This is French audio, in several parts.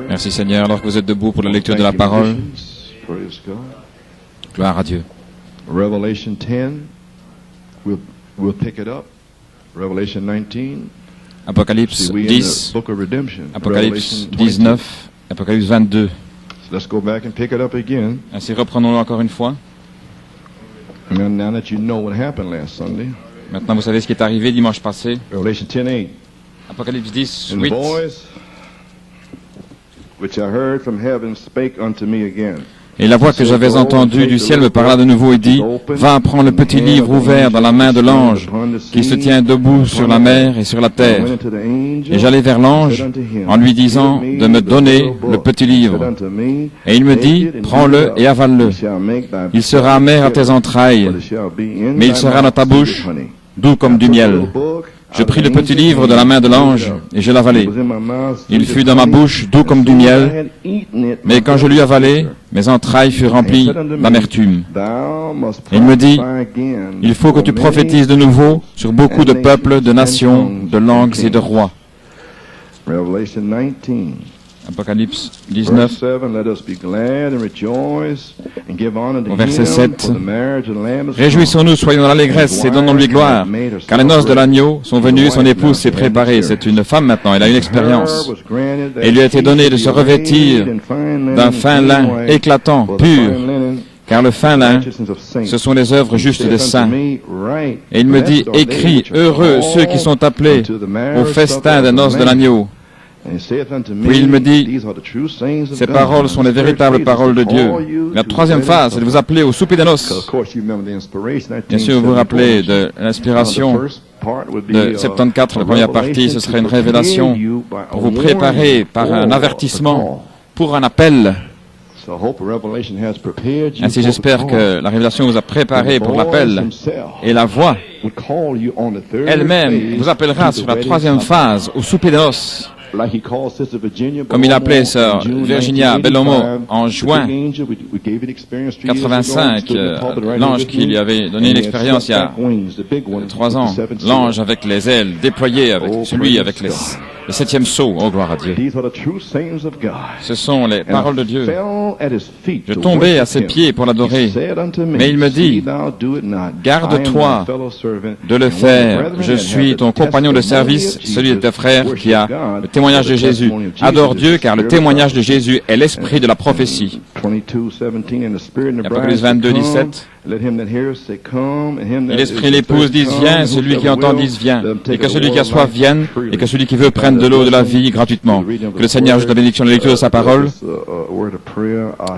Merci Seigneur, alors que vous êtes debout pour la lecture de la parole. Gloire à Dieu. Revelation 10, we'll pick it up. Revelation 19. Apocalypse 10, Apocalypse 19, Apocalypse 22. So let's go back and pick it up again. Ainsi reprenons-le encore une fois. Now that you know what happened last Sunday. Maintenant vous savez ce qui est arrivé dimanche passé. Revelation 10:8. Apocalypse 10, And 8. the voice which I heard from heaven spake unto me again. Et la voix que j'avais entendue du ciel me parla de nouveau et dit, « Va, prends le petit livre ouvert dans la main de l'ange qui se tient debout sur la mer et sur la terre. » Et j'allai vers l'ange en lui disant de me donner le petit livre. Et il me dit, « Prends-le et avale-le. Il sera amer à tes entrailles, mais il sera dans ta bouche, doux comme du miel. » Je pris le petit livre de la main de l'ange et je l'avalai. Il fut dans ma bouche doux comme du miel, mais quand je l'eus avalé, mes entrailles furent remplies d'amertume. Et il me dit, il faut que tu prophétises de nouveau sur beaucoup de peuples, de nations, de langues et de rois. Apocalypse 19, au verset 7. Réjouissons-nous, soyons dans l'allégresse et donnons-lui gloire, car les noces de l'agneau sont venues, son épouse s'est préparée. C'est une femme maintenant, elle a une expérience. Et il lui a été donné de se revêtir d'un fin lin éclatant, pur, car le fin lin, ce sont les œuvres justes des saints. Et il me dit, écris, heureux ceux qui sont appelés au festin des noces de l'agneau. Puis il me dit, ces paroles sont les véritables paroles de Dieu. La troisième phase, c'est de vous appeler au souper des noces. Bien sûr, vous vous rappelez de l'inspiration de 74, la première partie, ce serait une révélation pour vous préparer par un avertissement pour un appel. Ainsi, j'espère que la révélation vous a préparé pour l'appel. Et la voix elle-même vous appellera sur la troisième phase, au souper des noces. Comme il appelait sœur Virginia Bellomo en juin 85, l'ange qui lui avait donné une expérience il y a 3 ans, l'ange avec les ailes déployées, avec celui avec le 7e sceau, oh gloire à Dieu. Ce sont les paroles de Dieu. Je tombais à ses pieds pour l'adorer, mais il me dit, garde-toi de le faire, je suis ton compagnon de service, celui de tes frères qui a le témoignage de Jésus. Adore Dieu, car le témoignage de Jésus est l'esprit de la prophétie. Apocalypse 22, 17. Et l'esprit et l'épouse disent viens, celui qui entend dise viens, et que celui qui a soif vienne, et que celui qui veut prenne de l'eau de la vie gratuitement. Que le Seigneur ajoute la bénédiction de la lecture de sa parole.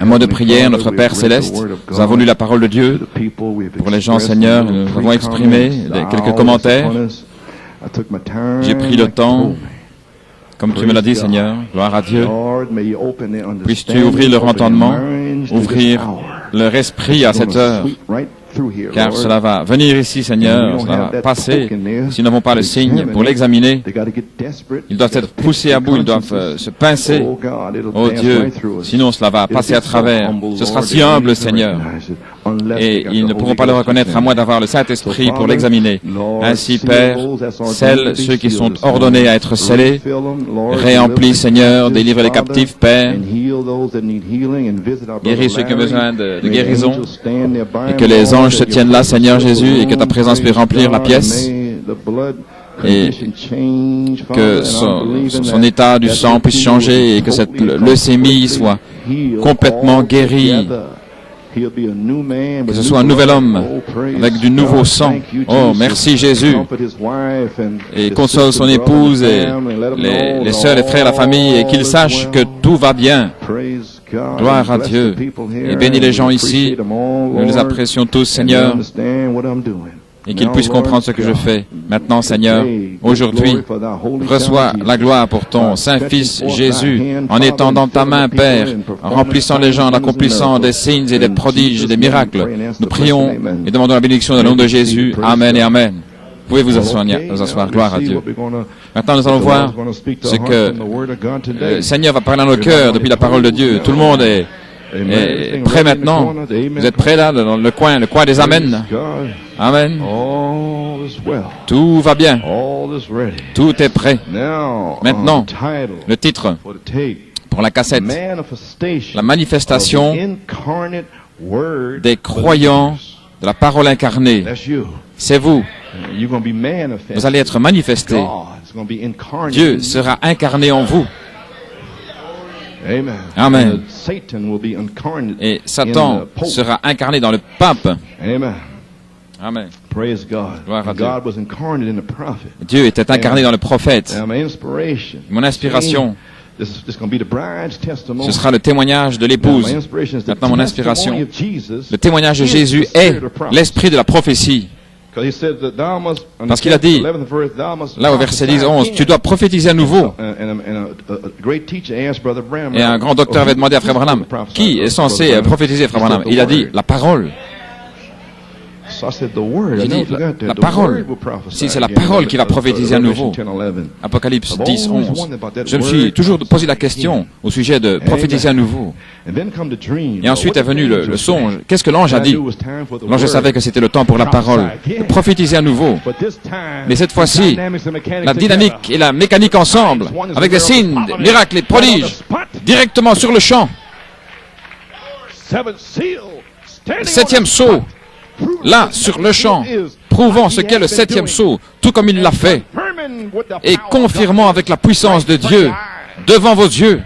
Un mot de prière, notre Père Céleste. Nous avons lu la parole de Dieu. Pour les gens, Seigneur, nous avons exprimé quelques commentaires. J'ai pris le temps. Comme tu me l'as dit, Seigneur, gloire à Dieu, puisses-tu ouvrir leur entendement, ouvrir leur esprit à cette heure, car cela va venir ici, Seigneur, cela va passer. S'ils n'avons pas le signe pour l'examiner, ils doivent être poussés à bout, ils doivent se pincer, oh Dieu, sinon cela va passer à travers. Ce sera si humble, Seigneur, et ils ne pourront pas le reconnaître à moins d'avoir le Saint-Esprit pour l'examiner. Ainsi, Père, scelle ceux qui sont ordonnés à être scellés, réemplis, Seigneur, délivre les captifs, Père, guéris ceux qui ont besoin de guérison, et que les anges l'ange se tienne là, Seigneur Jésus, et que ta présence puisse remplir la pièce, et que son état du sang puisse changer, et que cette leucémie soit complètement guérie, que ce soit un nouvel homme avec du nouveau sang. Oh, merci Jésus. Et console son épouse et les sœurs, les frères, la famille, et qu'ils sachent que tout va bien. Gloire à Dieu. Et bénis les gens ici. Nous les apprécions tous, Seigneur. Et qu'ils puissent comprendre ce que je fais. Maintenant, Seigneur, aujourd'hui, reçois la gloire pour ton Saint-Fils Jésus, en étant dans ta main, Père, en remplissant les gens, en accomplissant des signes et des prodiges et des miracles. Nous prions et demandons la bénédiction dans le nom de Jésus. Amen et Amen. Vous pouvez vous asseoir. Gloire à Dieu. Maintenant, nous allons voir ce que le Seigneur va parler dans nos cœurs depuis la parole de Dieu. Tout le monde est prêt maintenant. Vous êtes prêts là, dans le coin des Amen. Amen. Tout va bien. Tout est prêt. Maintenant, le titre pour la cassette, la manifestation des croyants de la parole incarnée. C'est vous. Vous allez être manifestés. Dieu sera incarné en vous. Amen. Et Satan sera incarné dans le pape. Amen. Gloire à Dieu. Dieu était incarné dans le prophète. Mon inspiration, ce sera le témoignage de l'épouse. Maintenant, mon inspiration, le témoignage de Jésus est l'esprit de la prophétie. Parce qu'il a dit, là au verset 10-11, tu dois prophétiser à nouveau. Et un grand docteur avait demandé à Frère Branham, qui est censé prophétiser, Frère Branham? Il a dit, la parole. J'ai dit, la parole. Si c'est la parole qui va prophétiser à nouveau. Apocalypse 10, 11. Je me suis toujours posé la question au sujet de prophétiser à nouveau. Et ensuite est venu le songe. Qu'est-ce que l'ange a dit? L'ange savait que c'était le temps pour la parole. De prophétiser à nouveau. Mais cette fois-ci, la dynamique et la mécanique ensemble, avec des signes, des miracles et prodiges, directement sur le champ. Le septième sceau. Là, sur le champ, prouvant ce qu'est le septième sceau, tout comme il l'a fait, et confirmant avec la puissance de Dieu, devant vos yeux.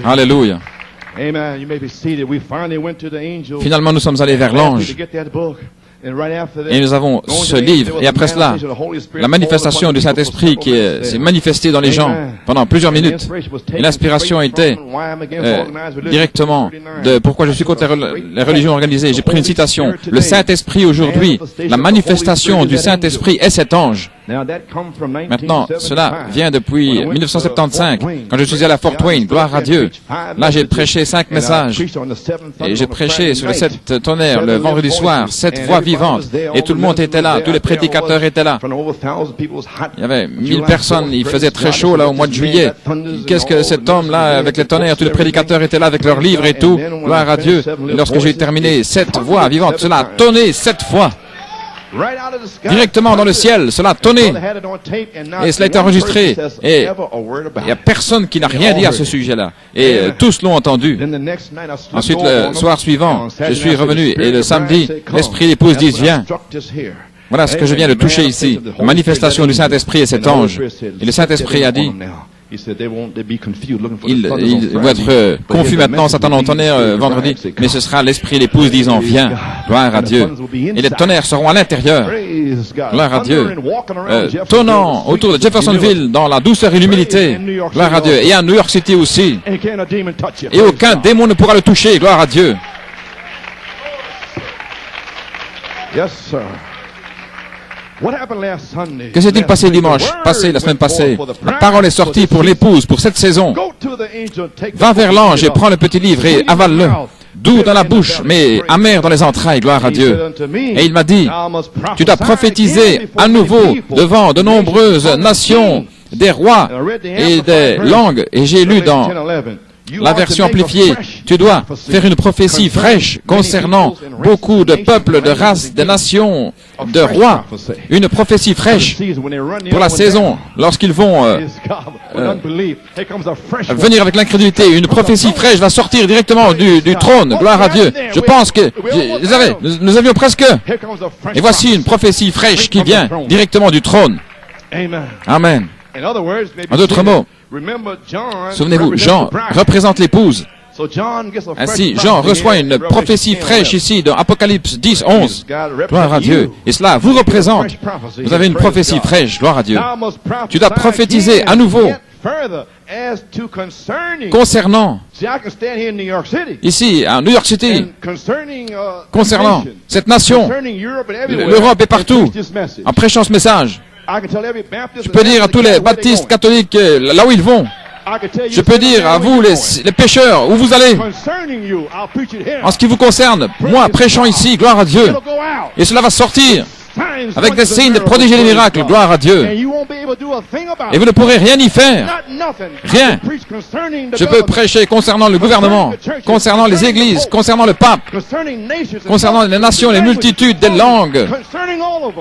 Alléluia. Finalement, nous sommes allés vers l'ange. Et nous avons ce livre. Et après cela, la manifestation du Saint-Esprit qui s'est manifestée dans les gens pendant plusieurs minutes. Et l'inspiration était directement de pourquoi je suis contre les religions organisées. J'ai pris une citation. Le Saint-Esprit aujourd'hui, la manifestation du Saint-Esprit est cet ange. Maintenant, cela vient depuis 1975, quand je suis allé à Fort Wayne, gloire à Dieu. Là, j'ai prêché 5 messages. Et j'ai prêché sur les 7 tonnerres le vendredi soir, 7 voix vivantes. Et tout le monde était là, tous les prédicateurs étaient là. Il y avait 1000 personnes, il faisait très chaud là au mois de juillet. Qu'est-ce que cet homme-là, avec les tonnerres, tous les prédicateurs étaient là avec leurs livres et tout, gloire à Dieu. Et lorsque j'ai terminé 7 voix vivantes, cela a tonné 7 fois. Directement dans le ciel, cela a tonné. Et cela a été enregistré. Et il n'y a personne qui n'a rien dit à ce sujet-là. Et tous l'ont entendu. Ensuite, le soir suivant, je suis revenu. Et le samedi, l'Esprit et l'épouse disent, viens. Voilà ce que je viens de toucher ici. La manifestation du Saint-Esprit et cet ange. Et le Saint-Esprit a dit, ils vont être confus maintenant, Satan en tonnerre vendredi, mais ce sera l'Esprit et l'épouse disant, viens, gloire à Dieu. Et les tonnerres seront à l'intérieur, gloire à Dieu, tonnant autour de Jeffersonville dans la douceur et l'humilité, gloire à Dieu, et à New York City aussi. Et aucun démon ne pourra le toucher, gloire à Dieu. Que s'est-il passé dimanche passé, la semaine passée? La parole est sortie pour l'épouse, pour cette saison. Va vers l'ange et prends le petit livre et avale-le. Doux dans la bouche, mais amer dans les entrailles, gloire à Dieu. Et il m'a dit, tu dois prophétiser à nouveau devant de nombreuses nations, des rois et des langues. Et j'ai lu dans la version amplifiée, tu dois faire une prophétie fraîche concernant beaucoup de peuples, de races, de nations de roi, une prophétie fraîche pour la saison, lorsqu'ils vont venir avec l'incrédulité. Une prophétie fraîche va sortir directement du trône, gloire à Dieu. Je pense que nous avions presque. Et voici une prophétie fraîche qui vient directement du trône. Amen. En d'autres mots, souvenez-vous, Jean représente l'épouse. Ainsi, Jean reçoit une prophétie fraîche ici dans Apocalypse 10, 11. Gloire à Dieu. Et cela vous représente. Vous avez une prophétie fraîche. Gloire à Dieu. Tu dois prophétiser à nouveau concernant, ici, à New York City, concernant cette nation, l'Europe et partout, en prêchant ce message. Je peux dire à tous les baptistes catholiques, là où ils vont, je peux dire à vous, les pécheurs, où vous allez. En ce qui vous concerne, moi, prêchant ici, gloire à Dieu. Et cela va sortir avec des signes, des prodiges et des miracles, gloire à Dieu. Et vous ne pourrez rien y faire. Rien. Je peux prêcher concernant le gouvernement, concernant les églises, concernant le pape, concernant les nations, les multitudes, des langues,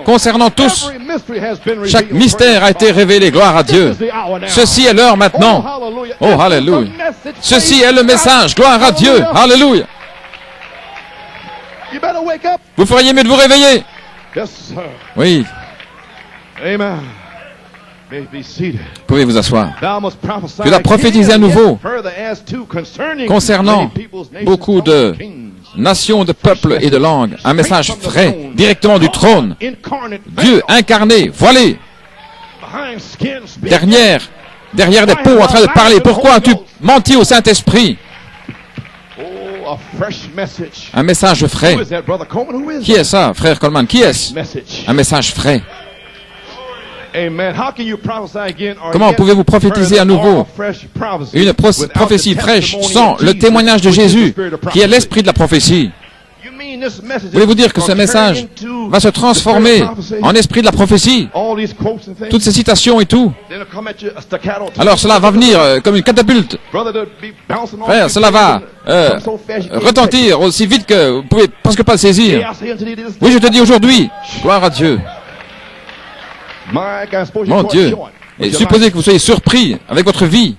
concernant tous. Chaque mystère a été révélé, gloire à Dieu. Ceci est l'heure maintenant. Oh, alléluia. Ceci est le message, gloire à Dieu. Alléluia. Vous feriez mieux de vous réveiller. Oui. Pouvez vous asseoir. Tu dois prophétiser à nouveau concernant beaucoup de nations, de peuples et de langues. Un message frais, directement du trône. Dieu incarné, voilé. Derrière des peaux en train de parler. Pourquoi as-tu menti au Saint-Esprit? Un message frais. Qui est ça, frère Coleman? Qui est-ce? Un message frais. Comment pouvez-vous prophétiser à nouveau une prophétie fraîche sans le témoignage de Jésus, qui est l'esprit de la prophétie? Voulez-vous dire que ce message va se transformer en esprit de la prophétie? Toutes ces citations et tout. Alors cela va venir comme une catapulte. Frère, cela va retentir aussi vite que vous ne pouvez presque pas le saisir. Oui, je te dis aujourd'hui, gloire à Dieu. Mon Dieu. Et supposez que vous soyez surpris avec votre vie.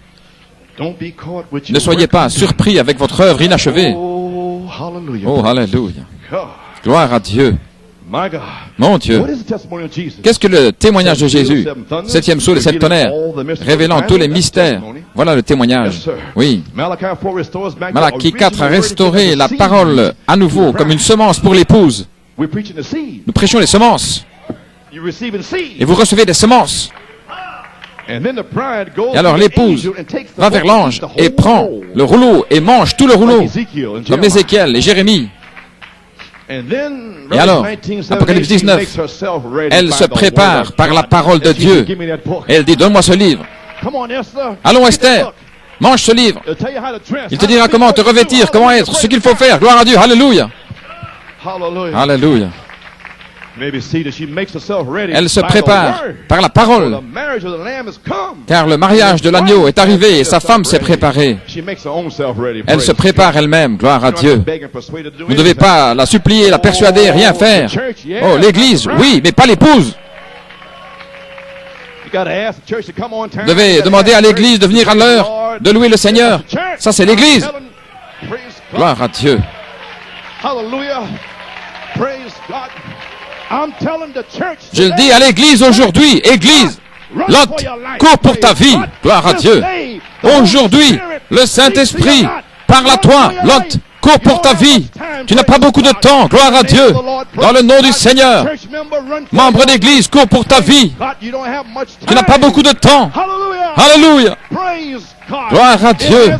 Ne soyez pas surpris avec votre œuvre inachevée. Oh, alléluia. Gloire à Dieu. Mon Dieu. Qu'est-ce que le témoignage de Jésus? 7e saut des 7 tonnerres, révélant tous les mystères. Voilà le témoignage. Oui. Malachie 4 a restauré la parole à nouveau comme une semence pour l'épouse. Nous prêchons les semences. Et vous recevez des semences. Et alors l'épouse va vers l'ange et prend le rouleau et mange tout le rouleau, comme Ézéchiel et Jérémie. Et alors, Apocalypse 19, elle se prépare par la parole de Dieu. Et elle dit, donne-moi ce livre. Allons Esther, mange ce livre. Il te dira comment te revêtir, comment être, ce qu'il faut faire. Gloire à Dieu, alléluia. Alléluia. Elle se prépare par la parole, car le mariage de l'agneau est arrivé et sa femme s'est préparée. Elle se prépare elle-même, gloire à Dieu. Vous ne devez pas la supplier, la persuader, rien faire. Oh, l'église, oui, mais pas l'épouse. Vous devez demander à l'église de venir à l'heure, de louer le Seigneur. Ça, c'est l'église. Gloire à Dieu. Je le dis à l'église aujourd'hui, église, Lot, cours pour ta vie, gloire à Dieu. Aujourd'hui, le Saint-Esprit parle à toi, Lot, cours pour ta vie. Tu n'as pas beaucoup de temps, gloire à Dieu. Dans le nom du Seigneur, membre d'église, cours pour ta vie. Tu n'as pas beaucoup de temps. Alléluia. Gloire à Dieu.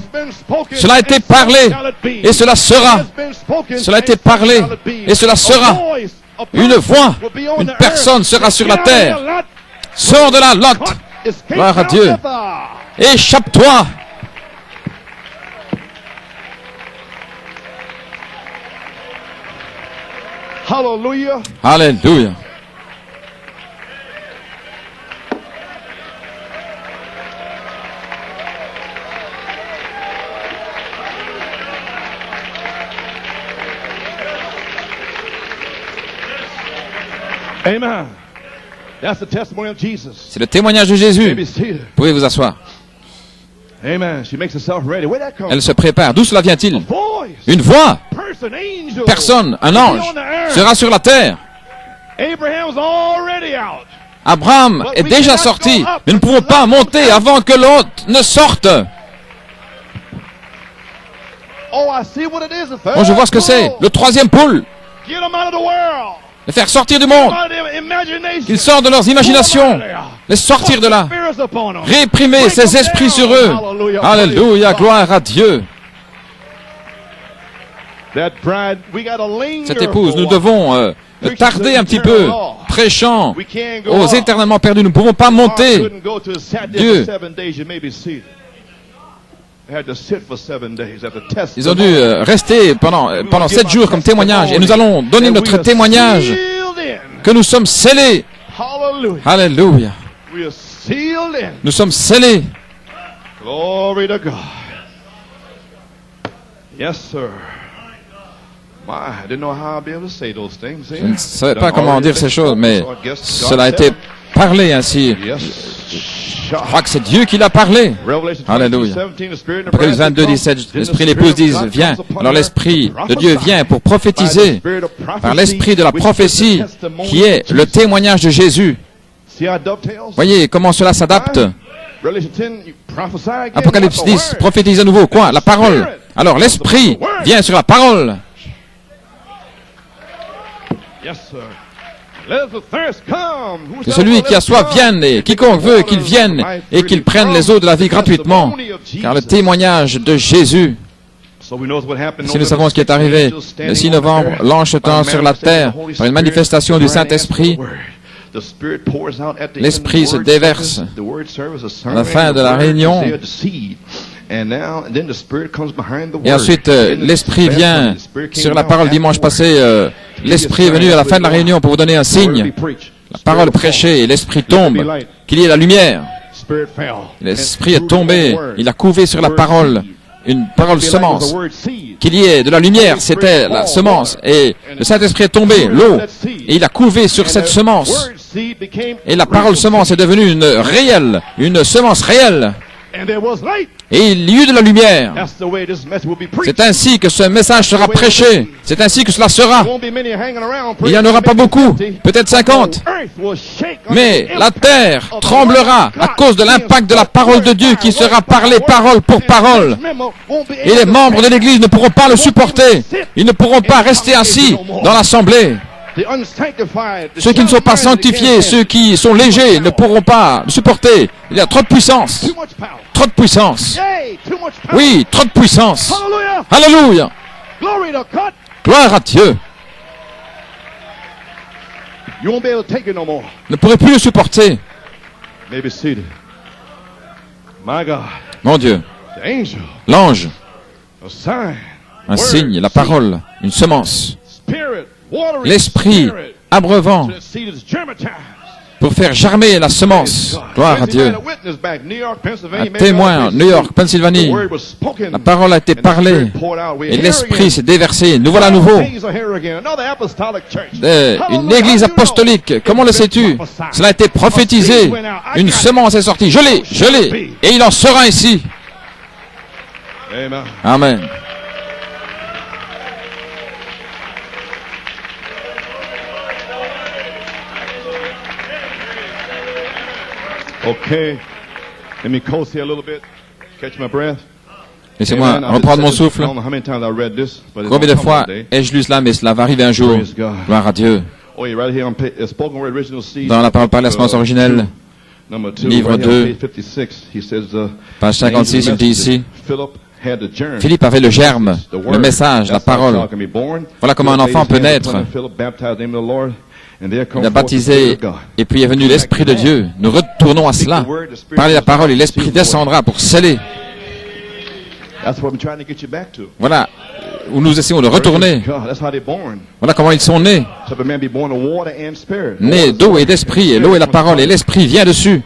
Cela a été parlé et cela sera. Cela a été parlé et cela sera. Une voix, une personne sera sur la terre. Sors de là, Lot. Gloire à Dieu. Échappe-toi. Hallelujah. Alléluia. Amen. That's the testimony of Jesus. C'est le témoignage de Jésus. Maybe seated. Vous pouvez vous asseoir. Amen. She makes herself ready. Where that come Elle se prépare. D'où cela vient-il? from? Voice. Une voix. Person, angel. Personne, un ange, sera sur la terre. Abraham's already out. Abraham est déjà sorti. Nous ne pouvons pas monter avant que l'autre ne sorte. Oh, I see what it is. The third Bon, je vois ce que c'est. pull. Le troisième poule. Get them out of the world. Les faire sortir du monde. Out of their imagination. Qu'ils sortent de leurs imaginations. Les sortir de là. Spirits upon them. Réprimer ces esprits sur eux. Alléluia, gloire à Dieu. That bride, we gotta linger Cette épouse, for a nous while. devons tarder un petit peu, prêchant We can't go aux up. éternellement perdus. Nous ne pouvons pas Mark monter. couldn't go to a Saturday Dieu. for 7 days. You may be seated. They had to sit for 7 days at the test. Ils ont dû rester pendant 7 jours comme témoignage. Et nous allons donner notre témoignage que nous sommes scellés. Hallelujah. Alléluia. We are sealed in. Nous sommes scellés. Glory to God. Yes, sir. My, I didn't know how I'd be able to say those things. Je ne savais pas comment dire ces choses, mais cela a été parlé ainsi. Je crois que c'est Dieu qui l'a parlé. Alléluia. Apocalypse 22, 17, l'esprit et l'épouse disent, viens. Alors l'esprit de Dieu vient pour prophétiser par l'esprit de la prophétie qui est le témoignage de Jésus. Voyez comment cela s'adapte. Apocalypse 10, prophétise à nouveau. Quoi? La parole. Alors l'esprit vient sur la parole. Que celui qui a soif vienne, et quiconque veut qu'il vienne, et qu'il prenne les eaux de la vie gratuitement. Car le témoignage de Jésus, si nous savons ce qui est arrivé le 6 novembre, l'ange se tend sur la terre par une manifestation du Saint-Esprit. L'Esprit se déverse à la fin de la réunion. Et ensuite, l'Esprit vient sur la parole dimanche passé. L'Esprit est venu à la fin de la réunion pour vous donner un signe. La parole prêchée et l'Esprit tombe. Qu'il y ait la lumière. L'Esprit est tombé. Il a couvé sur la parole. Une parole semence. Qu'il y ait de la lumière, c'était la semence. Et le Saint-Esprit est tombé, l'eau. Et il a couvé sur cette semence. Et la parole semence est devenue une semence réelle. Et il y eut de la lumière. C'est ainsi que ce message sera prêché. C'est ainsi que cela sera. Il n'y en aura pas beaucoup, peut-être 50. Mais la terre tremblera à cause de l'impact de la parole de Dieu qui sera parlée parole pour parole. Et les membres de l'Église ne pourront pas le supporter. Ils ne pourront pas rester assis dans l'assemblée. Ceux qui ne sont pas sanctifiés, ceux qui sont légers, ne pourront pas le supporter. Il y a trop de puissance. Trop de puissance. Oui, trop de puissance. Alléluia. Gloire à Dieu. Ne pourrez plus le supporter. Mon Dieu. L'ange. Un signe, la parole, une semence. L'Esprit abreuvant pour faire germer la semence. Gloire à Dieu. Un témoin, New York, Pennsylvanie. La parole a été parlée et l'Esprit s'est déversé. Nous voilà à nouveau. Une église apostolique. Comment le sais-tu? Cela a été prophétisé. Une semence est sortie. Je l'ai. Et il en sera ainsi. Amen. Okay, let me coast here a little bit, catch my breath. Laissez-moi reprendre mon souffle. Combien de fois ai-je lu cela, mais cela va arriver un jour. Gloire à Dieu. Dans la parole par la semence originelle, livre 2, page 56, il dit ici, Philippe avait le germe, le message, la parole. Voilà comment un enfant peut naître. Il a baptisé, et puis est venu l'Esprit de Dieu. Nous retournons à cela. Parlez la parole, et l'Esprit descendra pour sceller. Voilà où nous essayons de retourner. Voilà comment ils sont nés. Nés d'eau et d'esprit, et l'eau est la parole, et l'Esprit vient dessus.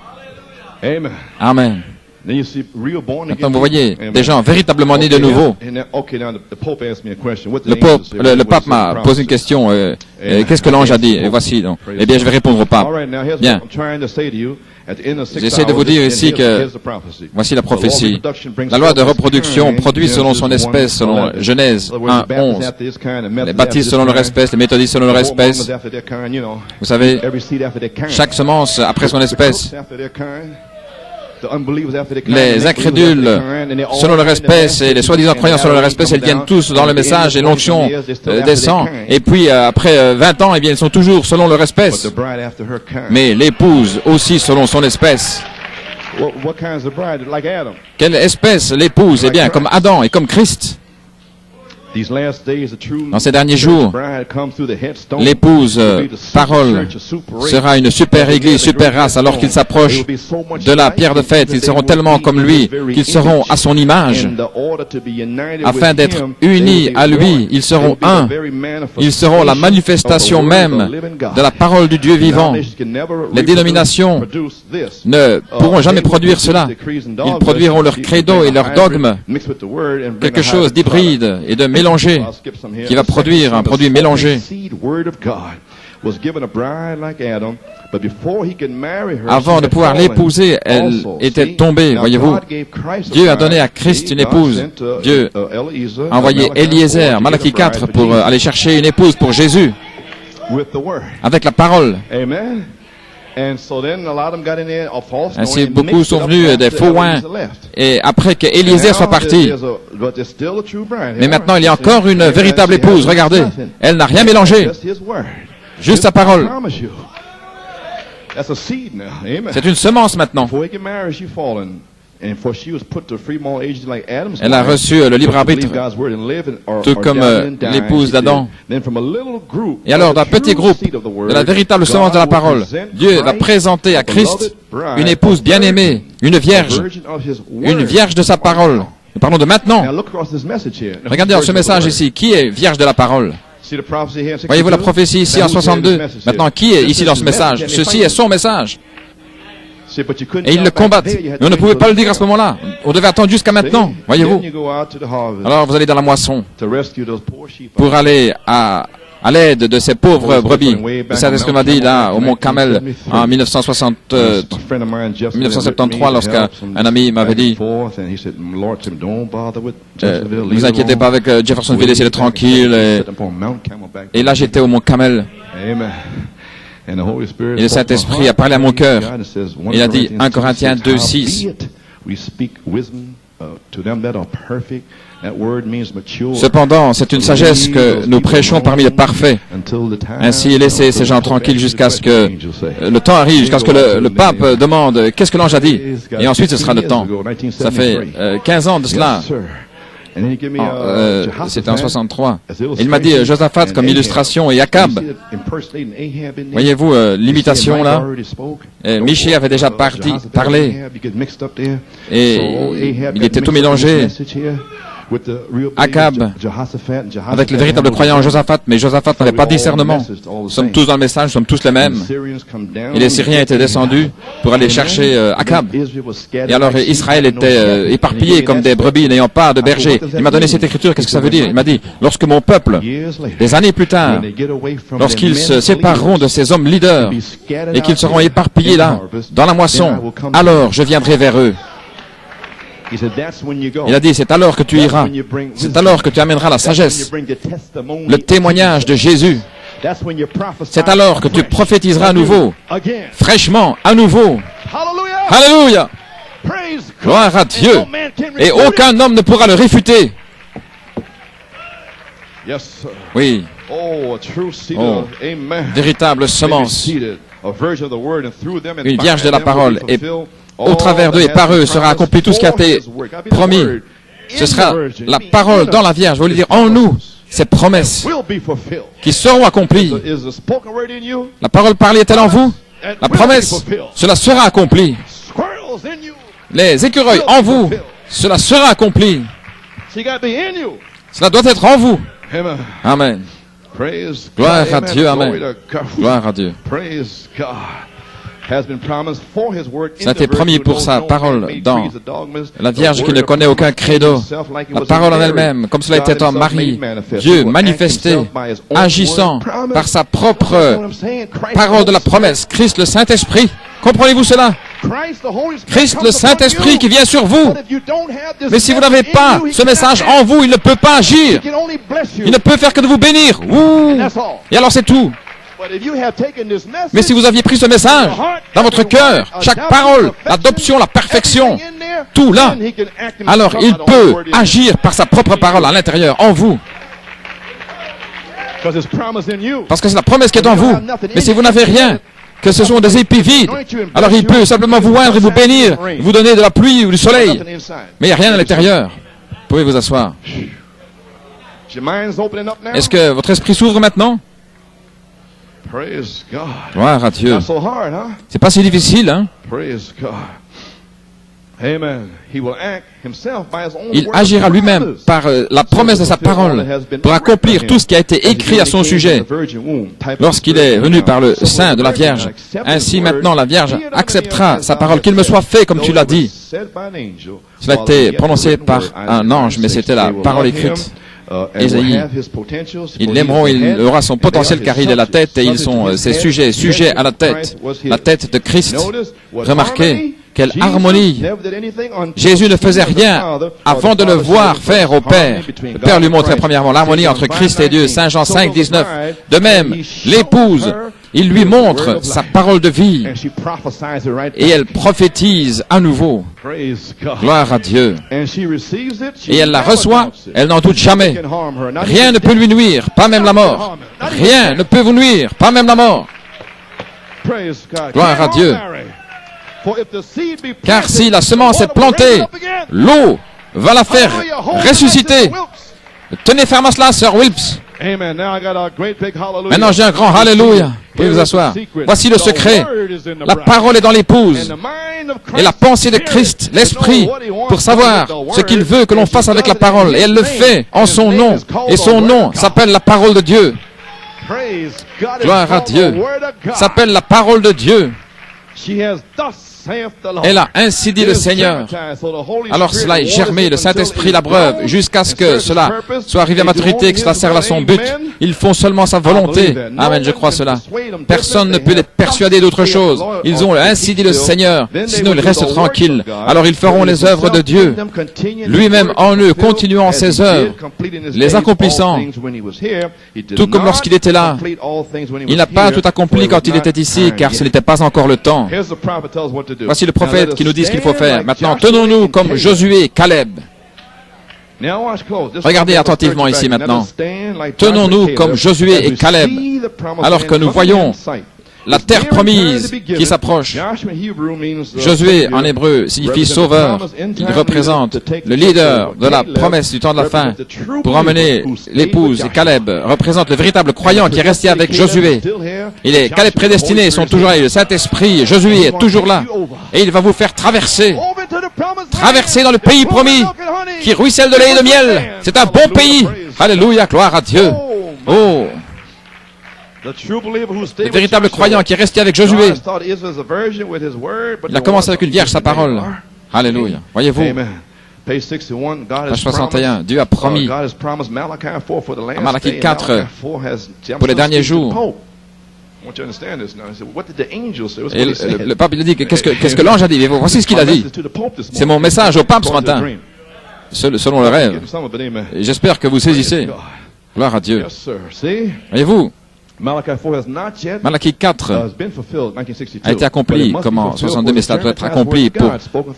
Amen. Maintenant, vous voyez des gens véritablement nés de nouveau. Le pape m'a posé une question. Qu'est-ce que l'ange a dit? Et voici donc. Eh bien, je vais répondre au pape. Bien. J'essaie de vous dire ici que voici la prophétie. La loi de reproduction produit selon son espèce, selon Genèse 1:11. Les baptistes selon leur espèce, les méthodistes selon leur espèce. Vous savez, chaque semence après son espèce. Les incrédules selon leur espèce et les soi-disant croyants selon leur espèce, ils viennent tous dans le message et l'onction descend. Et puis après 20 ans, eh bien, ils sont toujours selon leur espèce. Mais l'épouse aussi selon son espèce. Quelle espèce l'épouse? Eh bien, comme Adam et comme Christ. Dans ces derniers jours, l'épouse parole sera une super église, super race, alors qu'ils s'approchent de la pierre de fête. Ils seront tellement comme lui qu'ils seront à son image. Afin d'être unis à lui, ils seront un. Ils seront la manifestation même de la parole du Dieu vivant. Les dénominations ne pourront jamais produire cela. Ils produiront leur credo et leur dogme, quelque chose d'hybride et de mélangé, qui va produire un produit mélangé. Avant de pouvoir l'épouser, elle était tombée, voyez-vous. Dieu a donné à Christ une épouse. Dieu a envoyé Eliezer, Malachie 4, pour aller chercher une épouse pour Jésus, avec la parole. Ainsi, beaucoup sont venus des faux oins, et après que Eliezer soit parti. Mais maintenant, il y a encore une véritable épouse. Regardez, elle n'a rien mélangé. Juste sa parole. C'est une semence maintenant. Elle a reçu le libre arbitre, tout comme l'épouse d'Adam. Et alors, d'un petit groupe de la véritable semence de la parole, Dieu va présenter à Christ une épouse bien-aimée, une vierge de sa parole. Nous parlons de maintenant. Regardez dans ce message ici, qui est vierge de la parole? Voyez-vous la prophétie ici en 62? Maintenant, qui est ici dans ce message? Ceci est son message. Et ils le combattent. Mais on ne pouvait pas le dire à ce moment-là. On devait attendre jusqu'à maintenant, voyez-vous. Alors vous allez dans la moisson pour aller à l'aide de ces pauvres brebis. Vous savez ce que m'a dit là au Mont Carmel en 1973 lorsqu'un ami m'avait dit ne vous inquiétez pas avec Jeffersonville, laissez-le tranquille. Et là j'étais au Mont Carmel. Et le Saint-Esprit a parlé à mon cœur. Il a dit 1 Corinthiens 2:6. Cependant, c'est une sagesse que nous prêchons parmi les parfaits. Ainsi, laissez ces gens tranquilles jusqu'à ce que le temps arrive, jusqu'à ce que le pape demande qu'est-ce que l'ange a dit. Et ensuite, ce sera le temps. Ça fait 15 ans de cela. C'était en 63. Il m'a dit Josaphat comme illustration et Akab. Voyez-vous l'imitation là? Michée avait déjà parlé. Et il était tout mélangé. Akab, avec le véritable croyant Josaphat, mais Josaphat n'avait pas de discernement. Nous sommes tous dans le message, nous sommes tous les mêmes. Et les Syriens étaient descendus pour aller chercher Akab. Et alors Israël était éparpillé comme des brebis n'ayant pas de berger. Il m'a donné cette écriture, qu'est-ce que ça veut dire? Il m'a dit, lorsque mon peuple, des années plus tard, lorsqu'ils se sépareront de ces hommes leaders et qu'ils seront éparpillés là, dans la moisson, alors je viendrai vers eux. Il a dit, c'est alors que tu iras, c'est alors que tu amèneras la sagesse, le témoignage de Jésus. C'est alors que tu prophétiseras à nouveau, fraîchement, à nouveau. Alléluia! Gloire à Dieu! Et aucun homme ne pourra le réfuter. Oui. Oh, véritable semence. Une vierge de la parole. Et au travers d'eux et par eux sera accompli tout ce qui a été promis. Ce sera la parole dans la Vierge. Je veux dire, en nous, ces promesses qui seront accomplies. La parole parlée est-elle en vous? La promesse, cela sera accompli. Les écureuils en vous, cela sera accompli. Cela doit être en vous. Amen. Gloire à Dieu, amen. Gloire à Dieu. Ça a été promis pour sa parole dans la Vierge qui ne connaît aucun credo. La parole en elle-même, comme cela était en Marie, Dieu manifesté, agissant par sa propre parole de la promesse, Christ le Saint-Esprit. Comprenez-vous cela? Christ le Saint-Esprit qui vient sur vous. Mais si vous n'avez pas ce message en vous, il ne peut pas agir. Il ne peut faire que de vous bénir. Ouh. Et alors c'est tout. Mais si vous aviez pris ce message dans votre cœur, chaque parole, l'adoption, la perfection, tout là, alors il peut agir par sa propre parole à l'intérieur, en vous. Parce que c'est la promesse qui est en vous. Mais si vous n'avez rien, que ce sont des épis vides, alors il peut simplement vous oindre et vous bénir, vous donner de la pluie ou du soleil. Mais il n'y a rien à l'intérieur. Vous pouvez vous asseoir. Est-ce que votre esprit s'ouvre maintenant? Gloire à Dieu. C'est pas si difficile, hein? Il agira lui-même par la promesse de sa parole pour accomplir tout ce qui a été écrit à son sujet lorsqu'il est venu par le sein de la Vierge. Ainsi maintenant la Vierge acceptera sa parole, qu'il me soit fait comme tu l'as dit. Cela a été prononcé par un ange, mais c'était la parole écrite. Ésaïe, ils l'aimeront, il aura son potentiel car il est la tête et ils sont ses sujets à la tête de Christ. Remarquez, quelle harmonie! Jésus ne faisait rien avant de le voir faire au Père. Le Père lui montrait premièrement l'harmonie entre Christ et Dieu. Saint Jean 5, 19. De même, l'épouse, il lui montre sa parole de vie et elle prophétise à nouveau. Gloire à Dieu. Et elle la reçoit, elle n'en doute jamais. Rien ne peut lui nuire, pas même la mort. Rien ne peut vous nuire, pas même la mort. Gloire à Dieu. Car si la semence est plantée, l'eau va la faire ressusciter. Tenez ferme à cela, Sir Wilps. Maintenant, j'ai un grand Alléluia. Vous pouvez vous asseoir. Voici le secret. La parole est dans l'épouse. Et la pensée de Christ, l'Esprit, pour savoir ce qu'il veut que l'on fasse avec la parole. Et elle le fait en son nom. Et son nom s'appelle la parole de Dieu. Gloire à Dieu. S'appelle la parole de Dieu. Elle a ainsi dit le Seigneur. Alors cela est germé, le Saint-Esprit l'abreuve, jusqu'à ce que cela soit arrivé à maturité, que cela serve à son but. Ils font seulement sa volonté. Amen, je crois cela. Personne ne peut les persuader d'autre chose. Ils ont ainsi dit le Seigneur, sinon ils restent tranquilles. Alors ils feront les œuvres de Dieu. Lui-même en eux, continuant ses œuvres, les accomplissant. Tout comme lorsqu'il était là. Il n'a pas tout accompli quand il était ici, car ce n'était pas encore le temps. Voici le prophète qui nous dit ce qu'il faut faire. Maintenant, tenons-nous comme Josué et Caleb. Regardez attentivement ici maintenant. Tenons-nous comme Josué et Caleb, alors que nous voyons la terre promise qui s'approche. Josué, en hébreu, signifie sauveur. Il représente le leader de la promesse du temps de la fin pour emmener l'épouse. Et Caleb représente le véritable croyant qui est resté avec Josué. Caleb prédestiné, ils sont toujours là. Le Saint-Esprit, Josué est toujours là. Et il va vous faire traverser dans le pays promis qui ruisselle de lait et de miel. C'est un bon pays. Alléluia, gloire à Dieu. Oh! Le véritable croyant qui est resté avec Josué. Il a commencé avec une vierge, sa parole. Alléluia. Voyez-vous, page 61, Dieu a promis à Malachie 4 pour les derniers jours. Et le pape il a dit, qu'est-ce que l'ange a dit? Voici ce qu'il a dit. C'est mon message au pape ce matin, selon le rêve. Et j'espère que vous saisissez. Gloire à Dieu. Voyez-vous, Malachie 4 a été accompli comme en 62, mais cela doit être accompli pour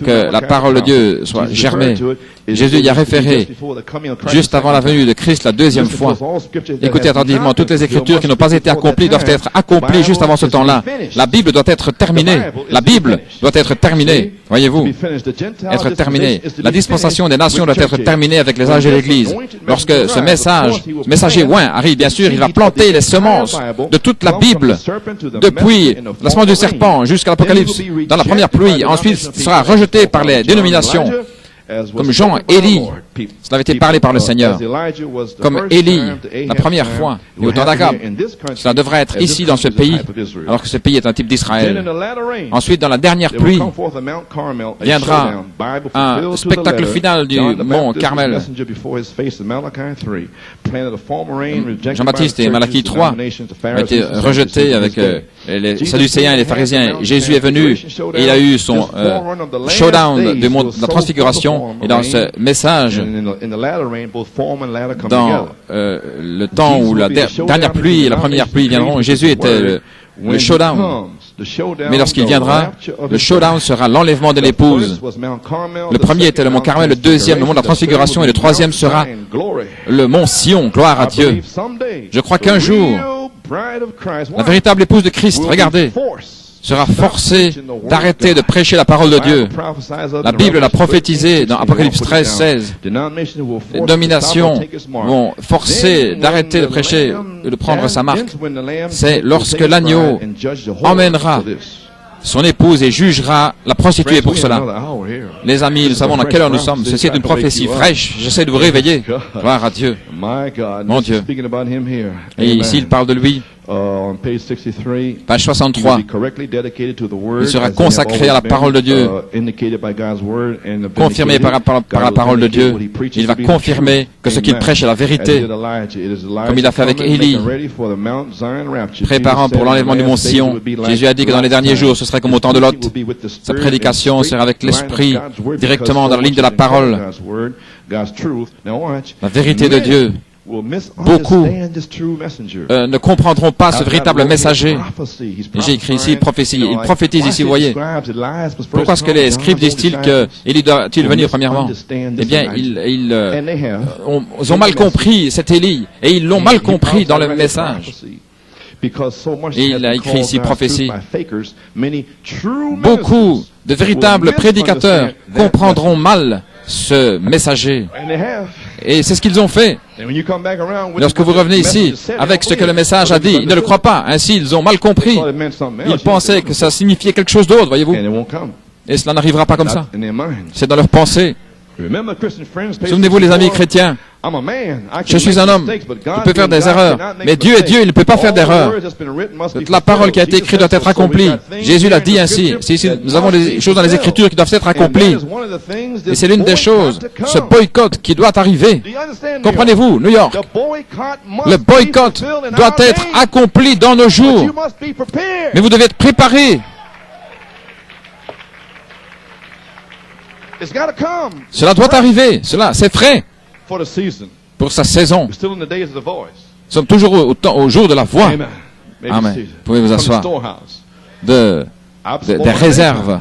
que la parole de Dieu soit germée. Jésus y a référé juste avant la venue de Christ la deuxième fois. Écoutez attentivement, toutes les Écritures qui n'ont pas été accomplies doivent être accomplies juste avant ce temps-là. La Bible doit être terminée. La Bible doit être terminée. Voyez-vous, être terminée. La dispensation des nations doit être terminée avec les âges de l'Église. Lorsque ce messager oint arrive, bien sûr, il va planter les semences de toute la Bible, depuis la semence du serpent jusqu'à l'Apocalypse, dans la première pluie. Ensuite, il sera rejeté par les dénominations, comme Jean, Élie, Cela avait été parlé par le Seigneur. Comme Élie, la première fois, et au temps d'Akab. Cela devrait être ici, dans ce pays, alors que ce pays est un type d'Israël. Ensuite, dans la dernière pluie, viendra un spectacle final du mont Carmel. Jean-Baptiste et Malachie 3 ont été rejetés avec les Sadducéens et les pharisiens. Jésus est venu et il a eu son showdown de la transfiguration. Et dans ce message, dans le temps où la dernière pluie et la première pluie viendront, Jésus était le showdown. Mais lorsqu'il viendra, le showdown sera l'enlèvement de l'épouse. Le premier était le mont Carmel, le deuxième le mont de la transfiguration et le troisième sera le mont Sion, gloire à Dieu. Je crois qu'un jour, la véritable épouse de Christ, regardez, sera forcée d'arrêter de prêcher la parole de Dieu. La Bible l'a prophétisé dans Apocalypse 13, 16. Les dominations vont forcer d'arrêter de prêcher et de prendre sa marque. C'est lorsque l'agneau emmènera son épouse et jugera la prostituée pour cela. Les amis, nous savons dans quelle heure nous sommes. Ceci est une prophétie fraîche. J'essaie de vous réveiller. Gloire à Dieu. Mon Dieu. Et ici, il parle de lui. Page 63. Il sera consacré à la parole de Dieu, confirmé par la parole de Dieu. Il va confirmer que ce qu'il prêche est la vérité, comme il a fait avec Élie, préparant pour l'enlèvement du mont Sion. Jésus a dit que dans les derniers jours, ce serait comme au temps de Lot. Sa prédication sera avec l'Esprit, directement dans la ligne de la parole. La vérité de Dieu. Beaucoup ne comprendront pas ce véritable messager. J'ai écrit ici prophétie. Il prophétise ici, vous voyez. Pourquoi est-ce que les scribes disent-ils qu'Élie doit-il venir premièrement? Eh bien, ils ont mal compris cet Élie, et ils l'ont mal compris dans le message. Et il a écrit ici prophétie. Beaucoup de véritables prédicateurs comprendront mal ce messager. Et c'est ce qu'ils ont fait. Lorsque vous revenez ici avec ce que le message a dit, ils ne le croient pas. Ainsi, ils ont mal compris. Ils pensaient que ça signifiait quelque chose d'autre, voyez-vous. Et cela n'arrivera pas comme ça. C'est dans leur pensée. Souvenez-vous, les amis chrétiens, je suis un homme, je peux faire des erreurs, mais Dieu est Dieu, il ne peut pas faire d'erreur. Toute la parole qui a été écrite doit être accomplie. Jésus l'a dit ainsi. Nous avons des choses dans les Écritures qui doivent être accomplies. Et c'est l'une des choses, ce boycott qui doit arriver. Comprenez-vous, New York, le boycott doit être accompli dans nos jours. Mais vous devez être préparés. Cela doit arriver. Cela, c'est frais pour sa saison. Nous sommes toujours au jour de la voix. Amen. Vous pouvez vous asseoir. Des réserves.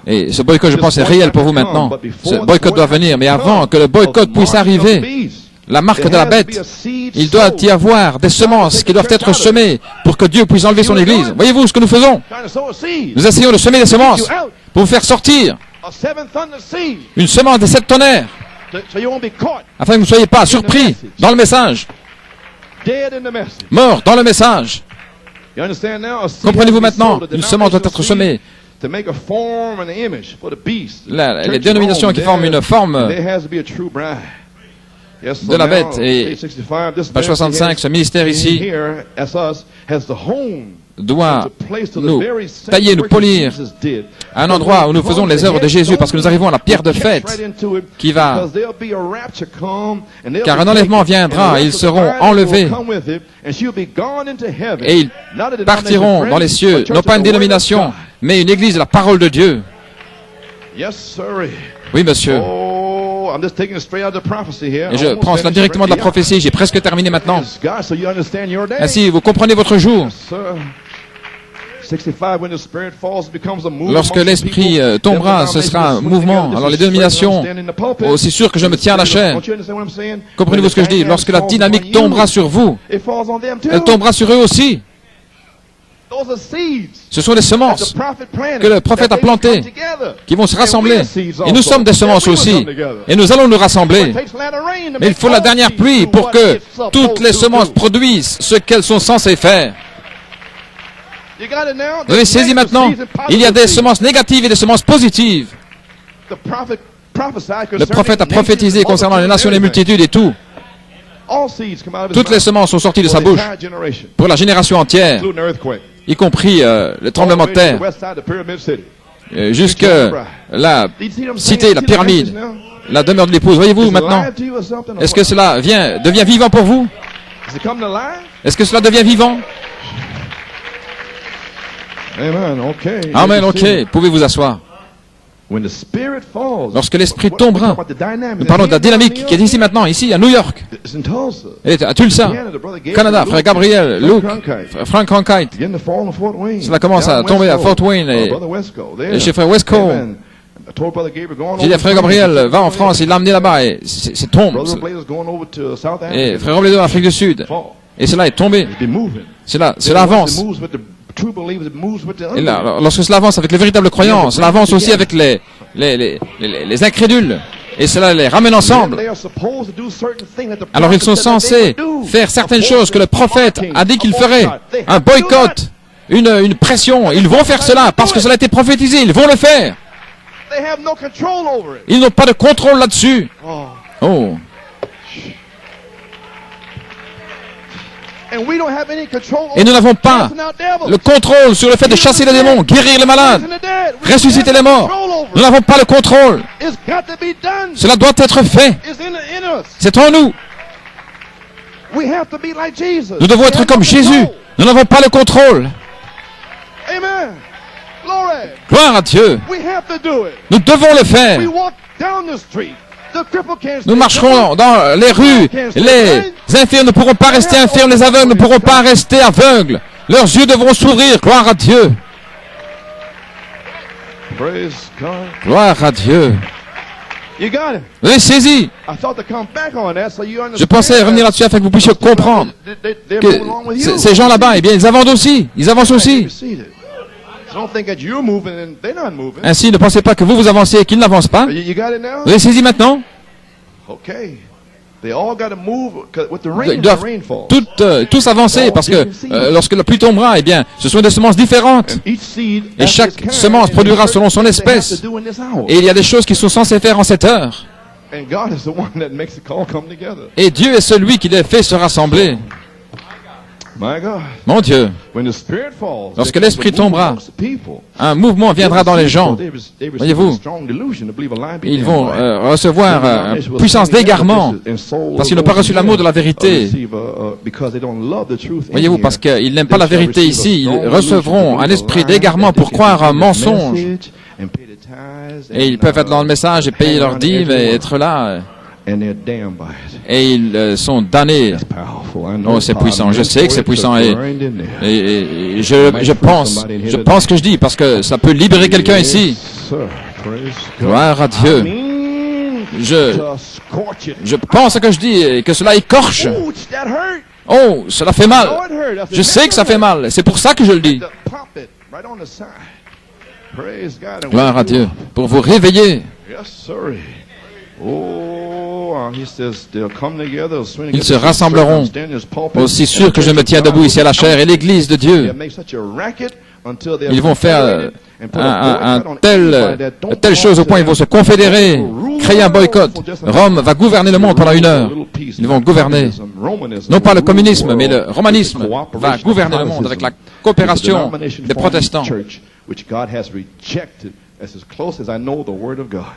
Et ce boycott, je pense, est réel pour vous maintenant. Ce boycott doit venir. Mais avant que le boycott puisse arriver, la marque de la bête, il doit y avoir des semences qui doivent être semées pour que Dieu puisse enlever son Église. Voyez-vous ce que nous faisons? Nous essayons de semer des semences pour vous faire sortir une semence des 7 tonnerres, afin que vous ne soyez pas surpris dans le message, mort dans le message. Comprenez-vous maintenant? Une semence doit être semée. Les dénominations qui forment une forme de la bête. Et page 65, ce ministère ici doit nous tailler, nous polir à un endroit où nous faisons les œuvres de Jésus, parce que nous arrivons à la pierre de fête qui va, car un enlèvement viendra et ils seront enlevés et ils partiront dans les cieux, non pas une dénomination, mais une église de la parole de Dieu. Oui, monsieur. Et je prends cela directement de la prophétie. J'ai presque terminé maintenant. Ainsi, vous comprenez votre jour. Lorsque l'esprit tombera, ce sera un mouvement. Alors les dénominations, aussi sûr que je me tiens à la chair. Comprenez-vous ce que je dis? Lorsque la dynamique tombera sur vous, elle tombera sur eux aussi. Ce sont des semences que le prophète a plantées, qui vont se rassembler. Et nous sommes des semences aussi. Et nous allons nous rassembler. Mais il faut la dernière pluie pour que toutes les semences produisent ce qu'elles sont censées faire. Vous avez saisi maintenant? Il y a des semences négatives et des semences positives. Le prophète a prophétisé concernant les nations, les multitudes et tout. Toutes les semences sont sorties de sa bouche pour la génération entière, y compris le tremblement de terre, jusque la cité, la pyramide, la demeure de l'épouse. Voyez-vous maintenant, est-ce que cela devient vivant pour vous? Est-ce que cela devient vivant? Amen, ok. Pouvez vous asseoir. Lorsque l'Esprit tombera, nous parlons de la dynamique qui est ici maintenant, ici à New York. Elle est à Tulsa, Canada, frère Gabriel, Luke, Frank Cronkite. Cela commence à tomber à Fort Wayne et chez frère Wesco. J'ai dit à frère Gabriel, va en France, il l'a amené là-bas et c'est tombé. Et frère Robledo en Afrique du Sud. Et cela est tombé. Cela avance. Et là, lorsque cela avance avec les véritables croyants, cela avance aussi avec les incrédules. Et cela les ramène ensemble. Alors ils sont censés faire certaines choses que le prophète a dit qu'il ferait. Un boycott, une pression. Ils vont faire cela parce que cela a été prophétisé. Ils vont le faire. Ils n'ont pas de contrôle là-dessus. Oh. Et nous n'avons pas le contrôle sur le fait de chasser les démons, guérir les malades, ressusciter les morts. Nous n'avons pas le contrôle. Cela doit être fait. C'est en nous. Nous devons être comme Jésus. Nous n'avons pas le contrôle. Gloire à Dieu. Nous devons le faire. Nous marcherons dans les rues. Les infirmes ne pourront pas rester infirmes. Les aveugles ne pourront pas rester aveugles. Leurs yeux devront s'ouvrir. Gloire à Dieu. Gloire à Dieu. Vous avez saisi. Je pensais revenir là-dessus afin que vous puissiez comprendre que ces gens là-bas, eh bien, ils avancent aussi. Ils avancent aussi. Ainsi, ne pensez pas que vous avancez et qu'ils n'avancent pas. Vous avez saisi maintenant? Ils doivent tous avancer parce que lorsque la pluie tombera, eh bien, ce sont des semences différentes. Et chaque semence produira selon son espèce. Et il y a des choses qui sont censées faire en cette heure. Et Dieu est celui qui les fait se rassembler. Mon Dieu, lorsque l'Esprit tombera, un mouvement viendra dans les gens. Voyez-vous, ils vont recevoir une puissance d'égarement parce qu'ils n'ont pas reçu l'amour de la vérité. Voyez-vous, parce qu'ils n'aiment pas la vérité ici, ils recevront un esprit d'égarement pour croire un mensonge. Et ils peuvent être dans le message et payer leur dîme et être là. Et ils sont damnés. Oh, c'est puissant. Je sais que c'est puissant. Et je pense ce que je dis parce que ça peut libérer quelqu'un ici. Gloire à Dieu. Je pense ce que je dis et que cela écorche. Oh, cela fait mal. Je sais que ça fait mal. C'est pour ça que je le dis. Gloire à Dieu. Pour vous réveiller. Ils se rassembleront, aussi sûr que je me tiens debout ici à la chair et l'église de Dieu. Ils vont faire telle chose au point ils vont se confédérer, créer un boycott. Rome va gouverner le monde pendant 1 heure. Ils vont gouverner, non pas le communisme, mais le romanisme va gouverner le monde avec la coopération des protestants.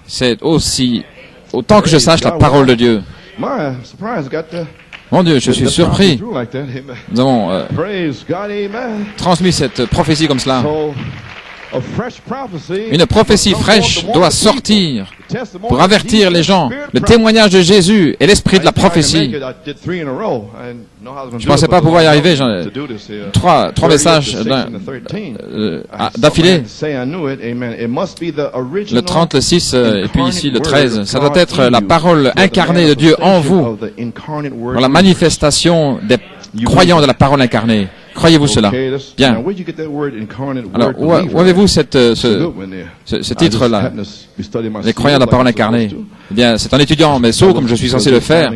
C'est aussi, autant que je sache, la parole de Dieu. Mon Dieu, je suis surpris. Nous avons transmis cette prophétie comme cela. Une prophétie fraîche doit sortir pour avertir les gens. Le témoignage de Jésus et l'esprit de la prophétie. Je ne pensais pas pouvoir y arriver. Trois messages d'affilée. Le 30, le 6 et puis ici le 13. Ça doit être la parole incarnée de Dieu en vous. Pour la manifestation des croyants de la parole incarnée. Croyez-vous cela? Bien. Alors, où avez-vous ce titre-là? Les croyants de la parole incarnée. Eh bien, c'est en étudiant mes sceaux, comme je suis censé le faire.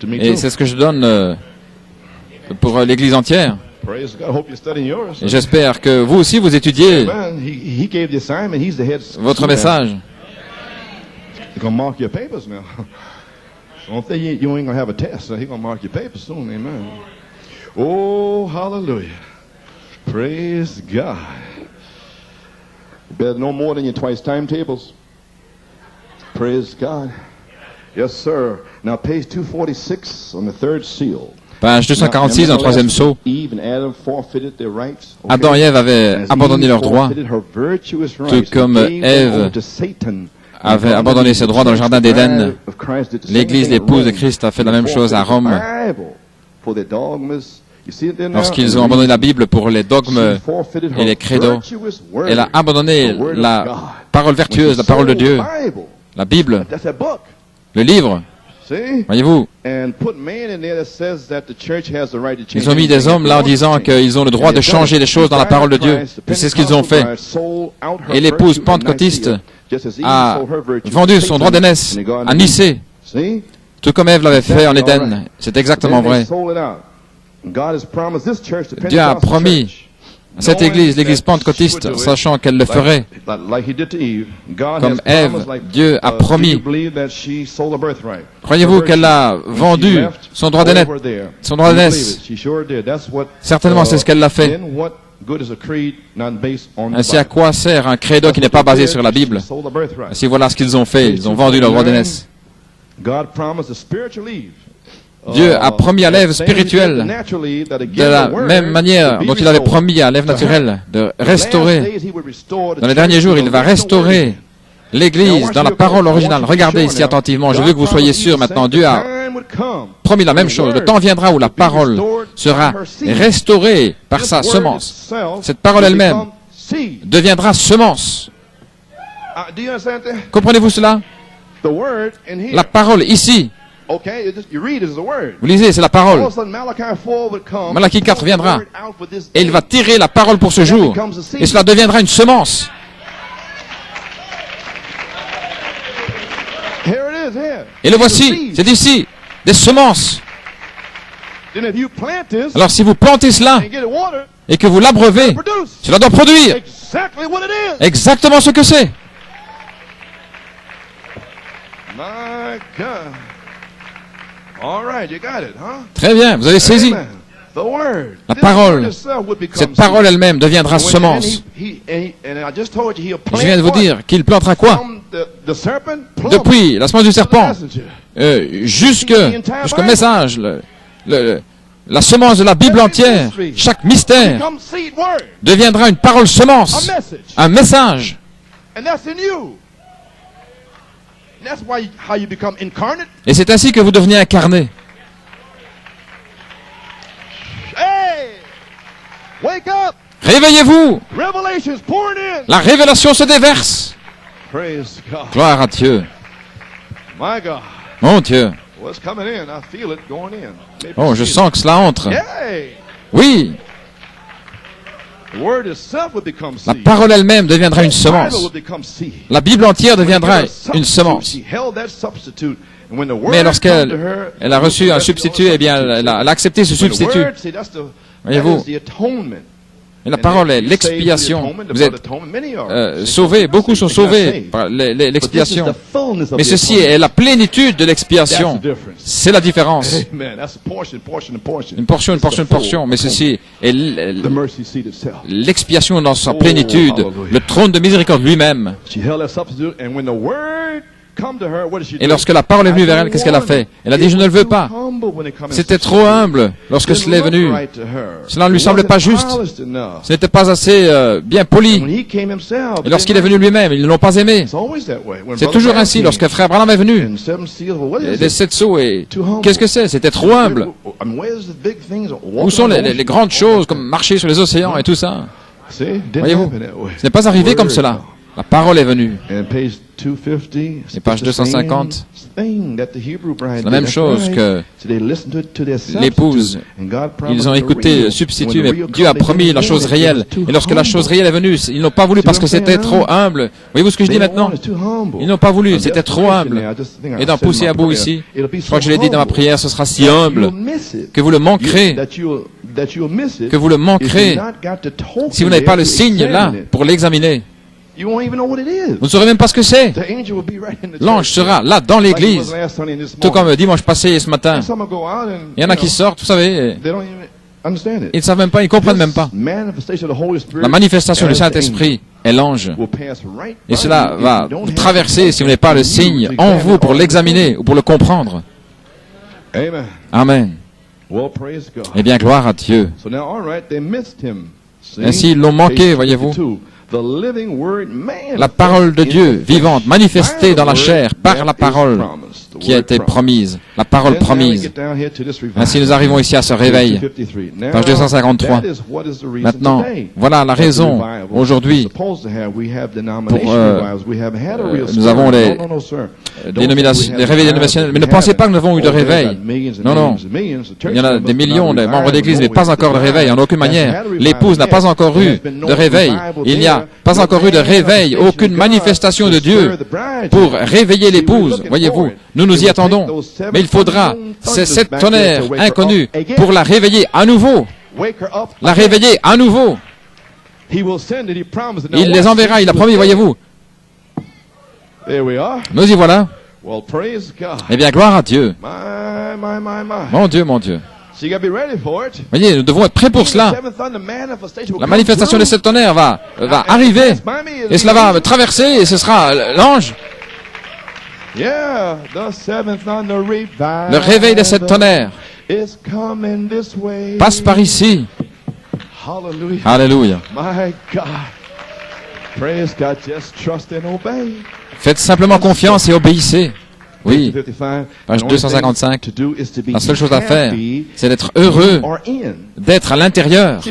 Et c'est ce que je donne pour l'Église entière. Et j'espère que vous aussi, vous étudiez votre message. He's going to mark your papers now. Don't think you ain't going to have a test. So he's going to mark your papers soon. Amen. Oh, hallelujah. Praise God. You better know more than your twice timetables. Praise God. Yes, sir. Now, page 246 on the third seal. Page 246 dans le troisième sceau. Adam et Ève avaient abandonné leurs droits, tout comme Ève avait abandonné ses droits dans le jardin d'Éden. L'Église, l'épouse de Christ, a fait la même chose à Rome. Lorsqu'ils ont abandonné la Bible pour les dogmes et les credos, elle a abandonné la parole vertueuse, la parole de Dieu, la Bible, le livre. Voyez-vous, ils ont mis des hommes là en disant qu'ils ont le droit de changer les choses dans la parole de Dieu. C'est ce qu'ils ont fait. Et l'épouse pentecôtiste a vendu son droit d'aînesse à Nicée, tout comme Ève l'avait fait en Éden. C'est exactement vrai. Dieu a promis à cette église, l'église pentecôtiste, sachant qu'elle le ferait. Comme Ève, Dieu a promis. Croyez-vous qu'elle a vendu son droit d'aînesse? Certainement, c'est ce qu'elle l'a fait. Ainsi, à quoi sert un credo qui n'est pas basé sur la Bible? Ainsi, voilà ce qu'ils ont fait. Ils ont vendu leur droit d'aînesse. Dieu a promis à l'Ève spirituelle, de la même manière dont il avait promis à l'Ève naturelle, de restaurer. Dans les derniers jours, il va restaurer l'Église dans la parole originale. Regardez ici attentivement, je veux que vous soyez sûrs maintenant. Dieu a promis la même chose. Le temps viendra où la parole sera restaurée par sa semence. Cette parole elle-même deviendra semence. Comprenez-vous cela? La parole ici, vous lisez, c'est la parole. Malachie 4 viendra et il va tirer la parole pour ce jour et cela deviendra une semence. Et le voici, c'est ici, des semences. Alors si vous plantez cela et que vous l'abreuvez, cela doit produire exactement ce que c'est. Très bien, vous avez saisi. La parole, cette parole elle-même deviendra semence. Je viens de vous dire qu'il plantera quoi? Depuis la semence du serpent jusqu'au message, la semence de la Bible entière, chaque mystère deviendra une parole semence, un message. Et c'est ainsi que vous devenez incarné. Réveillez-vous! La révélation se déverse. Gloire à Dieu. Mon Dieu. Oh, je sens que cela entre. Oui. La parole elle-même deviendra une semence. La Bible entière deviendra une semence. Mais lorsqu'elle a reçu un substitut, eh bien, elle a accepté ce substitut. Voyez-vous, et la parole est l'expiation. Vous êtes sauvés, beaucoup sont sauvés par l'expiation. Mais ceci est la plénitude de l'expiation. C'est la différence. Une portion. Mais ceci est l'expiation dans sa plénitude. Le trône de miséricorde lui-même. Et lorsque la parole est venue vers elle, qu'est-ce qu'elle a fait? Elle a dit, je ne le veux pas. C'était trop humble lorsque cela est venu. Cela ne lui semblait pas juste. Ce n'était pas assez bien poli. Et lorsqu'il est venu lui-même, ils ne l'ont pas aimé. C'est toujours ainsi. Lorsque frère Branham est venu, les 7 sceaux, et qu'est-ce que c'est? C'était trop humble. Où sont les grandes choses, comme marcher sur les océans et tout ça? Voyez-vous, ce n'est pas arrivé comme cela. La parole est venue. Et page 250, c'est la même chose que l'épouse. Ils ont écouté le substitut, mais Dieu a promis la chose réelle. Et lorsque la chose réelle est venue, ils n'ont pas voulu parce que c'était trop humble. Voyez-vous ce que je dis maintenant? Ils n'ont pas voulu, c'était trop humble. Et d'en pousser à bout ici, je crois que je l'ai dit dans ma prière, ce sera si humble que vous le manquerez. Que vous le manquerez si vous n'avez pas le signe là pour l'examiner. You won't even know what it is. Vous ne saurez même pas ce que c'est. The angel will be right in the L'ange church. sera là, dans Like he l'église. was last Sunday and this Tout morning. comme dimanche passé et ce matin. And some will go out and, Il y en a qui sortent, vous savez, they don't even understand it. ils ne savent même pas, ils ne comprennent même pas. This manifestation of the Holy Spirit La manifestation du as the Saint-Esprit est l'ange. angel will pass right Et by cela you if va you don't vous have traverser si vous n'avez pas le signe you en vous pour examine l'examiner ou pour le comprendre. Amen. Amen. Well, praise God. Eh bien, gloire à Dieu. So now, all right, they missed him. See? Ainsi, ils l'ont manqué, Page voyez-vous. 52. The living word manifest La parole de in Dieu, the flesh. vivante, manifestée By dans the la word chair, par that la is parole promised, the qui a word été promised. promise. La parole Then now we promise. get down here to this revival. Ainsi, nous arrivons ici à ce réveil. 253. Now, Page 253. that is what is the reason Maintenant, today voilà la of the raison revival. aujourd'hui. Supposed to have, we have denomination revivals. We have had a real nous avons story. les No, sir. les réveils dénominationnels. Mais ne pensez pas que nous avons eu de réveil. Non, non. Il y en a des millions de membres d'église, mais pas encore de réveil, en aucune manière. L'épouse n'a pas encore eu de réveil. Il n'y a pas encore eu de réveil, aucune manifestation de Dieu pour réveiller l'épouse. Voyez-vous, nous nous y attendons. Mais il faudra ces 7 tonnerres inconnus pour la réveiller à nouveau. La réveiller à nouveau. Il les enverra, il a promis, voyez-vous. Nous y voilà. Eh bien, gloire à Dieu. Mon Dieu, mon Dieu. Voyez, nous devons être prêts pour cela. La manifestation de 7 tonnerres va arriver. Et cela va traverser et ce sera l'ange. Le réveil des 7 tonnerres passe par ici. Alléluia. Faites simplement confiance et obéissez. Oui, page 255. La seule chose à faire, c'est d'être heureux, d'être à l'intérieur.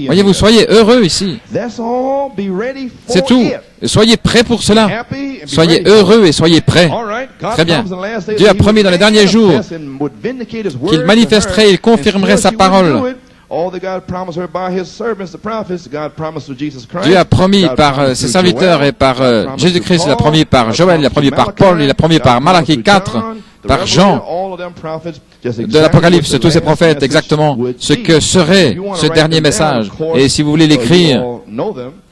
Voyez-vous, soyez heureux ici. C'est tout. Et soyez prêts pour cela. Soyez heureux et soyez prêts. Très bien. Dieu a promis dans les derniers jours qu'il manifesterait et confirmerait sa parole. Dieu a promis par ses serviteurs et par Jésus-Christ, il a promis par Joël, il a promis par Paul, il a promis par Malachie 4, par Jean, de l'Apocalypse, tous ces prophètes, exactement ce que serait ce dernier message. Et si vous voulez l'écrire,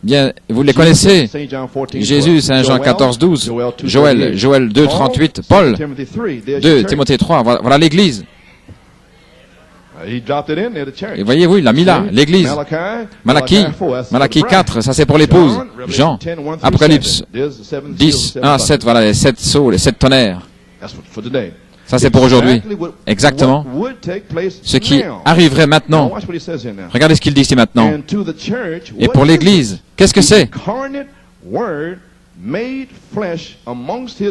bien, vous les connaissez. Jésus, Saint Jean 14, 12, Joël 2, 38, Paul 2, Timothée 3, voilà l'Église. Et voyez-vous, il l'a mis là, l'église. Malachie 4, ça c'est pour l'épouse. Jean, Apocalypse 10, 1 à 7, voilà les 7 sceaux, les 7 tonnerres. Ça c'est pour aujourd'hui. Exactement. Ce qui arriverait maintenant. Regardez ce qu'il dit ici maintenant. Et pour l'église, qu'est-ce que c'est?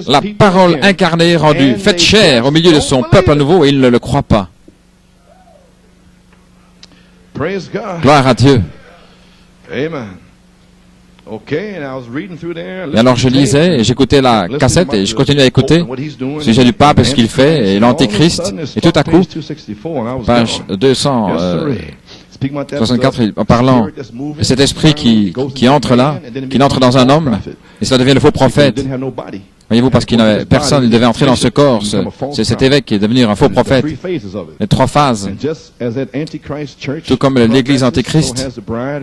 La parole incarnée rendue, faite chair au milieu de son peuple à nouveau, et il ne le croit pas. Gloire à Dieu. Amen. Et alors je lisais et j'écoutais la cassette et je continuais à écouter au sujet du pape et ce qu'il fait et l'antéchrist. Et tout à coup, page 264, en parlant de cet esprit qui entre là, qui entre dans un homme, et cela devient le faux prophète. Voyez-vous, parce qu'il n'avait personne, il devait entrer dans ce corps. C'est cet évêque qui est devenu un faux prophète. Les 3 phases. Tout comme l'église antéchrist,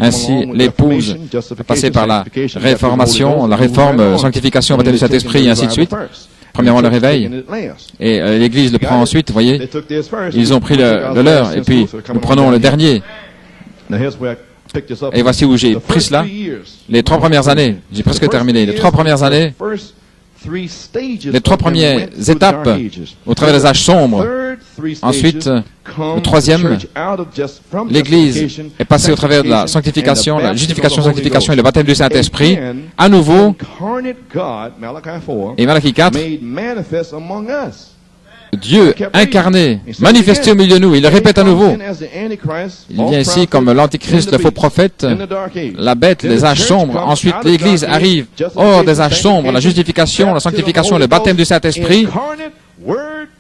ainsi l'épouse est passée par la réformation, la réforme, sanctification, baptême du Saint-Esprit, et ainsi de suite. Premièrement, le réveil. Et l'église le prend ensuite, vous voyez. Ils ont pris le leur, et puis nous prenons le dernier. Et voici où j'ai pris cela. Les 3 premières années, j'ai presque terminé. Les 3 premières années, les 3 premières étapes au travers des âges sombres. Ensuite, le 3e, l'Église est passée au travers de la sanctification, la justification, sanctification et le baptême du Saint-Esprit, à nouveau, et Malachie 4, Dieu incarné, manifesté au milieu de nous, il le répète à nouveau. Il vient ici comme l'antichrist, le faux prophète, la bête, les âges sombres. Ensuite, l'Église arrive hors des âges sombres, la justification, la sanctification, le baptême du Saint-Esprit,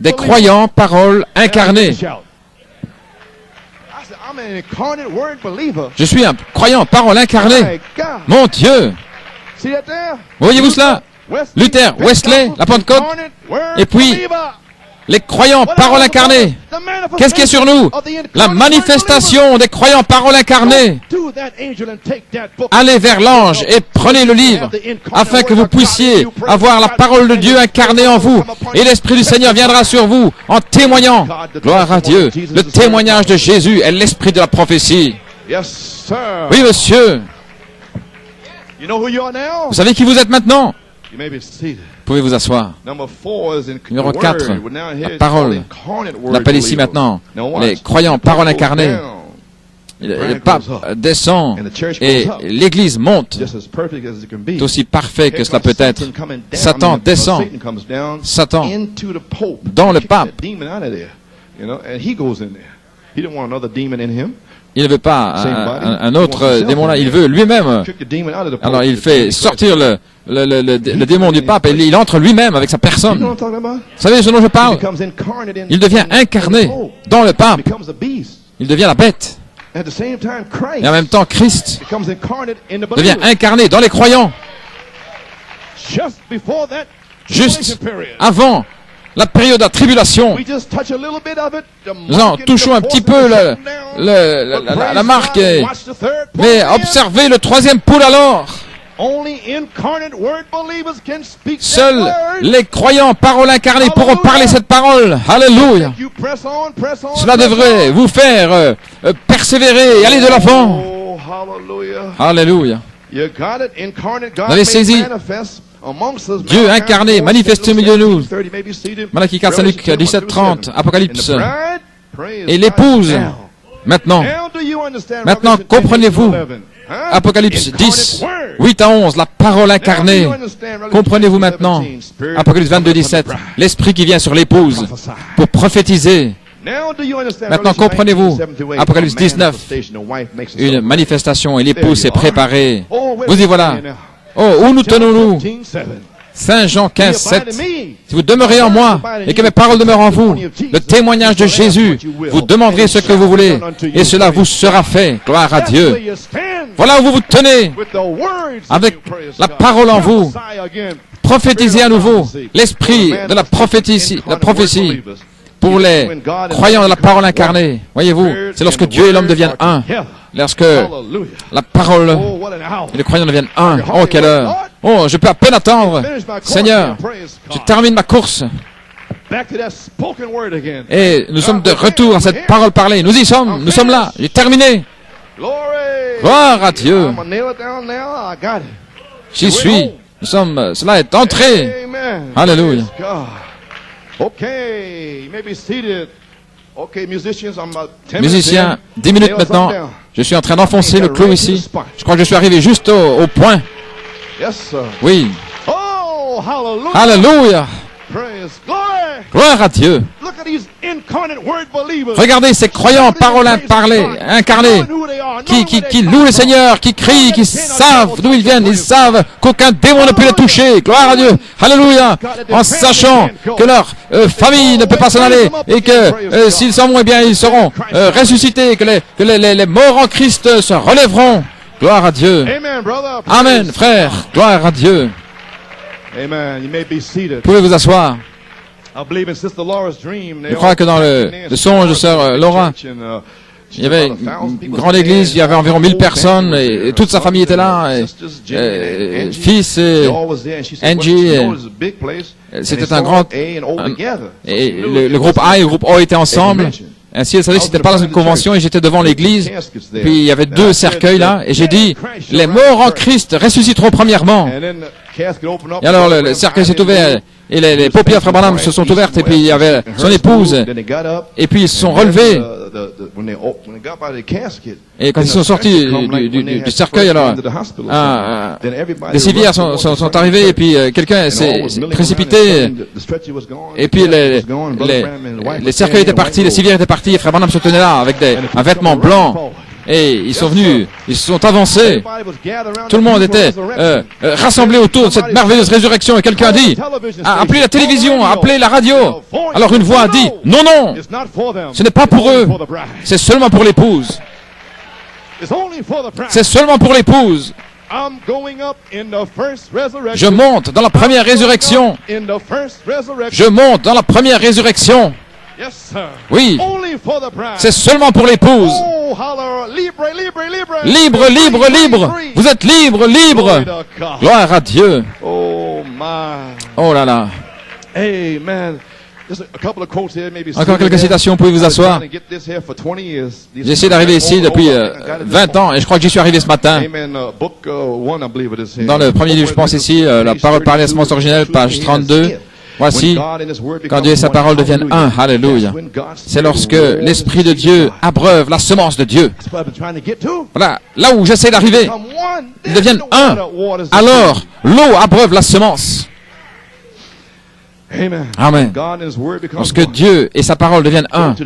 des croyants, paroles incarnées. Je suis un croyant, parole incarnée. Mon Dieu! Voyez-vous cela? Luther, Wesley, la Pentecôte, et puis Les croyants, parole incarnée. Qu'est-ce qui est sur nous? La manifestation des croyants, parole incarnée. Allez vers l'ange et prenez le livre, afin que vous puissiez avoir la parole de Dieu incarnée en vous. Et l'Esprit du Seigneur viendra sur vous en témoignant. Gloire à Dieu. Le témoignage de Jésus est l'esprit de la prophétie. Oui, monsieur. Vous savez qui vous êtes maintenant? Vous pouvez vous asseoir. Numéro 4, la parole. On l'appelle ici maintenant les croyants, parole incarnée. Le pape descend et l'Église monte. C'est aussi parfait que cela peut être. Satan descend. Satan dans le pape. Il ne veut pas un autre démon là, il veut lui-même. Alors il fait sortir le démon du pape et il entre lui-même avec sa personne. Vous savez ce dont je parle? Il devient incarné dans le pape. Il devient la bête. Et en même temps, Christ devient incarné dans les croyants. Juste avant la période de la tribulation, nous en touchons un petit peu la marque. Mais observez le troisième pôle alors. Seuls les croyants, parole incarnée, pourront parler cette parole. Alléluia. Cela devrait vous faire persévérer et aller de l'avant. Alléluia. Vous avez saisi? Dieu incarné, manifesté au milieu de nous. Malachie 4, Luc 17, 30, Apocalypse. Et l'épouse, maintenant comprenez-vous? Apocalypse 10, 8 à 11, la parole incarnée. Comprenez-vous maintenant? Apocalypse 22, 17, l'esprit qui vient sur l'épouse pour prophétiser. Maintenant comprenez-vous? Apocalypse 19, une manifestation et l'épouse s'est préparée. Vous y voilà. Oh, où nous tenons-nous? Saint Jean 15, 7. Si vous demeurez en moi et que mes paroles demeurent en vous, le témoignage de Jésus, vous demanderez ce que vous voulez et cela vous sera fait. Gloire à Dieu. Voilà où vous vous tenez avec la parole en vous. Prophétisez à nouveau l'esprit de la prophétie pour les croyants de la parole incarnée. Voyez-vous, c'est lorsque Dieu et l'homme deviennent un. Lorsque la parole et les croyants deviennent un. Oh, quelle heure! Oh, je peux à peine attendre. Seigneur, je termine ma course. Et nous sommes de retour à cette parole parlée. Nous y sommes. Nous sommes là. J'ai terminé. Gloire à Dieu. J'y suis. Nous sommes. Cela est entré. Alléluia. Musiciens, 10 minutes maintenant. Je suis en train d'enfoncer le clou ici. Je crois que je suis arrivé juste au point. Oui. Alléluia. Gloire à Dieu. Regardez ces croyants, parole incarnée, qui louent le Seigneur, qui crient, qui savent d'où ils viennent, ils savent qu'aucun démon ne peut les toucher. Gloire à Dieu. Alléluia. En sachant que leur famille ne peut pas s'en aller et que s'ils s'en vont, eh bien, ils seront ressuscités, que les morts en Christ se relèveront. Gloire à Dieu. Amen, frère. Gloire à Dieu. Vous pouvez vous asseoir. Je crois que dans le songe de sœur Laura, il y avait une grande église, il y avait environ 1000 personnes et toute sa famille était là. Fils et Angie, c'était un grand... Et le groupe A et le groupe O étaient ensemble. Ainsi, elle savait que c'était pas dans une convention et j'étais devant l'église. Puis il y avait 2 cercueils là et j'ai dit, les morts en Christ ressusciteront premièrement. Et alors le cercueil s'est ouvert et les paupières de Frère Branham se sont ouvertes et puis il y avait son épouse et puis ils se sont relevés. Et quand ils sont sortis du cercueil, alors les civières sont arrivés et puis quelqu'un s'est précipité et puis les cercueils étaient partis, les civières étaient partis et Frère Branham se tenait là avec un vêtement blanc. Et ils sont venus, ils se sont avancés. Tout le monde était rassemblé autour de cette merveilleuse résurrection. Et quelqu'un a dit, appelez la télévision, appelez la radio. Alors une voix a dit, non, non, ce n'est pas pour eux, c'est seulement pour l'épouse. C'est seulement pour l'épouse. Je monte dans la première résurrection. Je monte dans la première résurrection. Oui, c'est seulement pour l'épouse. Libre, libre, libre. Vous êtes libre, libre. Gloire à Dieu. Oh là là. Encore quelques citations, vous pouvez vous asseoir. J'ai essayé d'arriver ici depuis 20 ans et je crois que j'y suis arrivé ce matin. Dans le premier livre, je pense ici, la parole par la semence originelle, page 32. Voici, quand Dieu et sa parole deviennent un, alléluia. C'est lorsque l'Esprit de Dieu abreuve la semence de Dieu. Voilà, là où j'essaie d'arriver, ils deviennent un. Alors, l'eau abreuve la semence. Amen. Lorsque Dieu et sa parole deviennent un,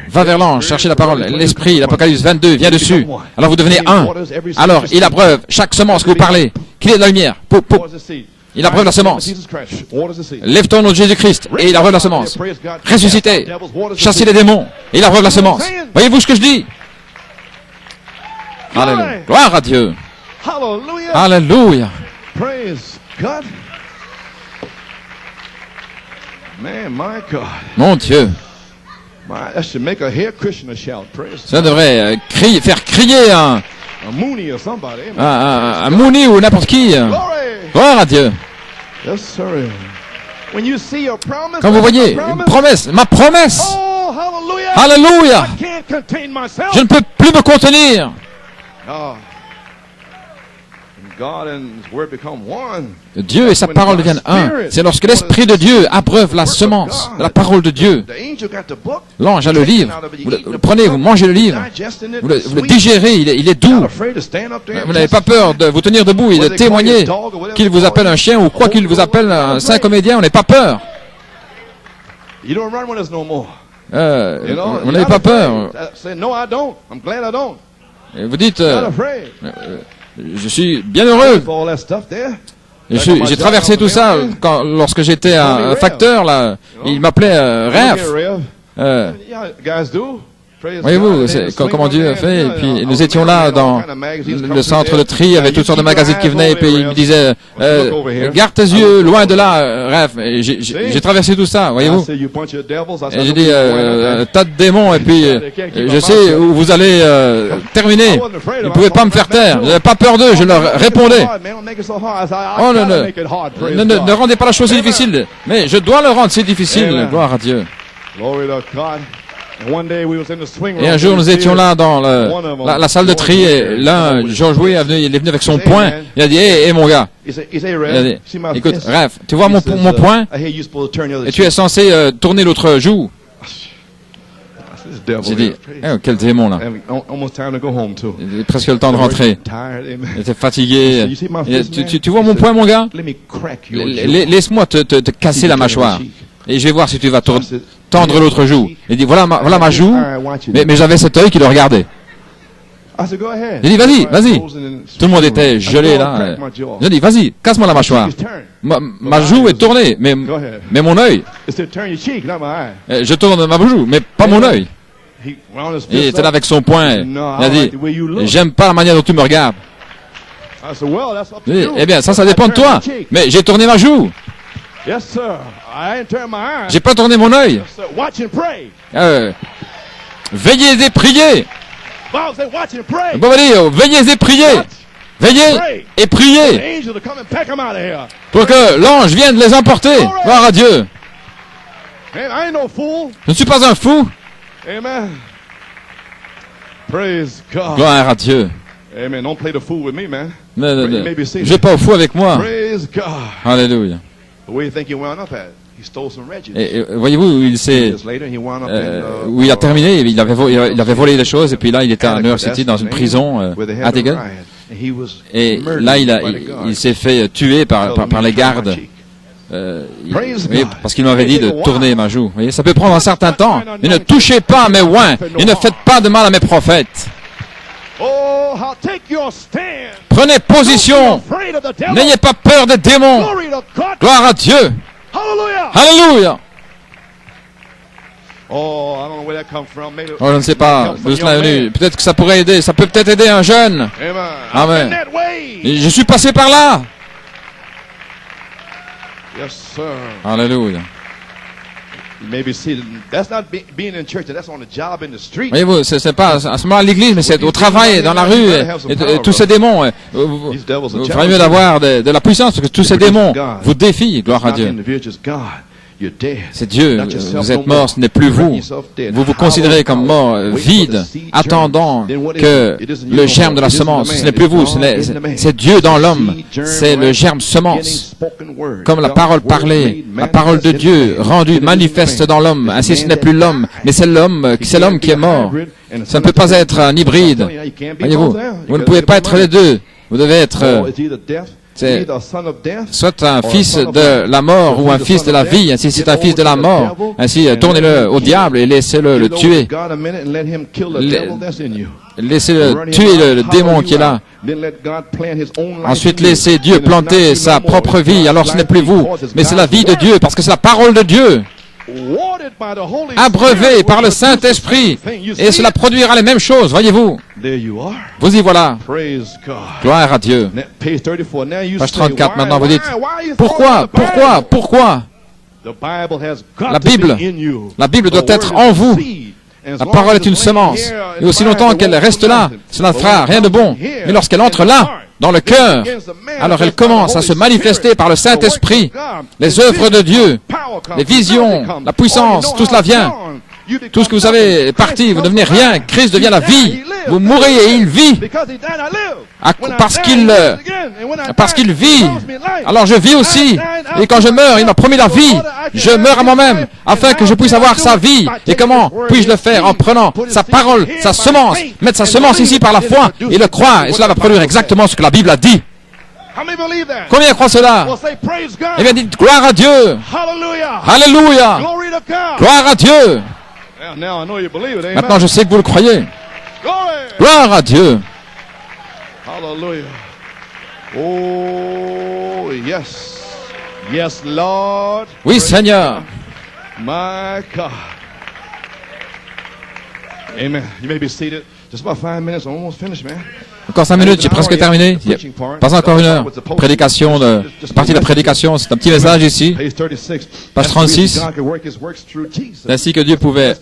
va vers l'ange, cherchez la parole. L'Esprit, l'Apocalypse 22, vient dessus. Alors vous devenez un. Alors, il abreuve chaque semence que vous parlez. Qu'il est de la lumière. Il abreuve la semence. Lève-toi au nom de Jésus-Christ et il abreuve la semence. Ressuscitez, chassez les démons et il abreuve la semence. Voyez-vous ce que je dis? Alléluia. Gloire à Dieu. Alléluia. Mon Dieu. Ça devrait faire crier un Mooney ou n'importe qui. Gloire à Dieu. Quand vous voyez une promesse, ma promesse. Alléluia. Je ne peux plus me contenir. Dieu et sa parole deviennent un. C'est lorsque l'Esprit de Dieu abreuve la semence, la parole de Dieu. L'ange a le livre. Vous le prenez, vous mangez le livre. Vous le digérez, il est doux. Vous n'avez pas peur de vous tenir debout et de témoigner qu'il vous appelle un chien ou quoi qu'il vous appelle un saint comédien. On n'a pas peur. Vous n'avez pas peur. Et vous dites... je suis bien heureux. J'ai traversé tout ça lorsque j'étais un facteur là. Il m'appelait Raph. Voyez-vous, comment Dieu a fait. Et puis nous étions là dans le centre de tri, avec toutes sortes de magazines qui venaient. Et puis il me disait, garde tes yeux loin de là, Raph. J'ai traversé tout ça, voyez-vous. Et j'ai dit, tas de démons. Et puis je sais où vous allez terminer. Ils ne pouvaient pas me faire taire. Je n'avais pas peur d'eux. Je leur répondais. Oh, ne rendez pas la chose si difficile. Mais je dois le rendre si difficile. Gloire à Dieu. Et un jour, nous étions là dans la salle de tri et l'un, George Way, il est venu avec son poing. Il a dit, hé, mon gars. Il a dit, écoute, Raph, tu vois mon poing et tu es censé tourner l'autre joue. J'ai dit, quel démon là. Il est presque le temps de rentrer. Il était fatigué. Tu vois mon poing, mon gars? Laisse-moi te casser la mâchoire. Et je vais voir si tu vas tendre l'autre joue. Il dit, voilà ma joue, mais j'avais cet œil qui le regardait. J'ai dit, vas-y. Tout le monde était gelé là. J'ai dit, vas-y, casse-moi la mâchoire. Ma joue est tournée, mais mon œil. Je tourne ma joue, mais pas mon œil. Il était là avec son poing. Il a dit, j'aime pas la manière dont tu me regardes. Eh bien, ça dépend de toi. Mais j'ai tourné ma joue. J'ai pas tourné mon œil. Veillez et priez. Bon, veillez et priez. Veillez et priez pour que l'ange vienne les emporter. Gloire à Dieu. Je ne suis pas un fou. Gloire à Dieu. Ne jouez pas au fou avec moi. Alléluia. Et voyez-vous, où il a terminé, il avait volé des choses, et puis là, il était à New York City dans une prison à Degan. Et là, il s'est fait tuer par les gardes. Parce qu'il m'avait dit de tourner ma joue. Vous voyez, ça peut prendre un certain temps. Mais ne touchez pas à mes oins, et ne faites pas de mal à mes prophètes. Prenez position. N'ayez pas peur des démons. Gloire à Dieu. Alléluia. Oh, I don't know where that comes from. Maybe Oh, je ne sais pas d'où cela est venu. Peut-être que ça pourrait aider. Ça peut peut-être aider un jeune. Amen. Amen. Et je suis passé par là. Yes, sir. Alléluia. Maybe see that's not being in church. That's on the job in the street. Voyez-vous, c'est pas à ce moment à l'église, mais c'est au travail, dans la rue, et tous ces démons. Vous ferait mieux d'avoir de la puissance, parce que tous ces démons vous défient, gloire à Dieu. C'est Dieu, vous êtes mort, ce n'est plus vous. Vous vous considérez comme mort, vide, attendant que le germe de la semence, ce n'est plus vous, c'est Dieu dans l'homme, c'est le germe semence. Comme la parole parlée, la parole de Dieu rendue manifeste dans l'homme, ainsi ce n'est plus l'homme, mais c'est l'homme qui est mort. Ça ne peut pas être un hybride. Voyez-vous, vous ne pouvez pas être les deux. Vous devez être soit un fils de la mort ou un fils de la vie. Ainsi, c'est un fils de la mort. Ainsi, tournez-le au diable et laissez-le le tuer. Laissez-le tuer le démon qui est là. Ensuite, laissez Dieu planter sa propre vie. Alors, ce n'est plus vous, mais c'est la vie de Dieu, parce que c'est la parole de Dieu. Abreuvé par le Saint-Esprit, et cela produira les mêmes choses, voyez-vous. Vous y voilà. Gloire à Dieu. Page 34, maintenant vous dites, pourquoi la Bible doit être en vous. La parole est une semence, et aussi longtemps qu'elle reste là, cela ne fera rien de bon. Mais lorsqu'elle entre là, dans le cœur, alors elle commence à se manifester par le Saint-Esprit. Les œuvres de Dieu, les visions, la puissance, tout cela vient. Tout ce que vous avez est parti, vous ne devenez rien. Christ devient la vie. Vous mourrez et il vit. Parce qu'il vit. Alors je vis aussi. Et quand je meurs, il m'a promis la vie. Je meurs à moi-même, afin que je puisse avoir sa vie. Et comment puis-je le faire? En prenant sa parole, sa semence, mettre sa semence ici par la foi, et le croire. Et cela va produire exactement ce que la Bible a dit. Combien croient cela? Eh bien, dites gloire à Dieu. Alléluia. Gloire à Dieu. Maintenant, je sais que vous le croyez. Gloire à Dieu. Hallelujah. Oh, yes. Yes, Lord. Oui, Seigneur. My God. Amen. You may be seated. Just about 5 minutes. I'm almost finished, man. Encore 5 minutes, j'ai presque terminé. Pas encore une heure. Prédication, partie de la prédication, c'est un petit message ici. Page 36. Ainsi que Dieu pouvait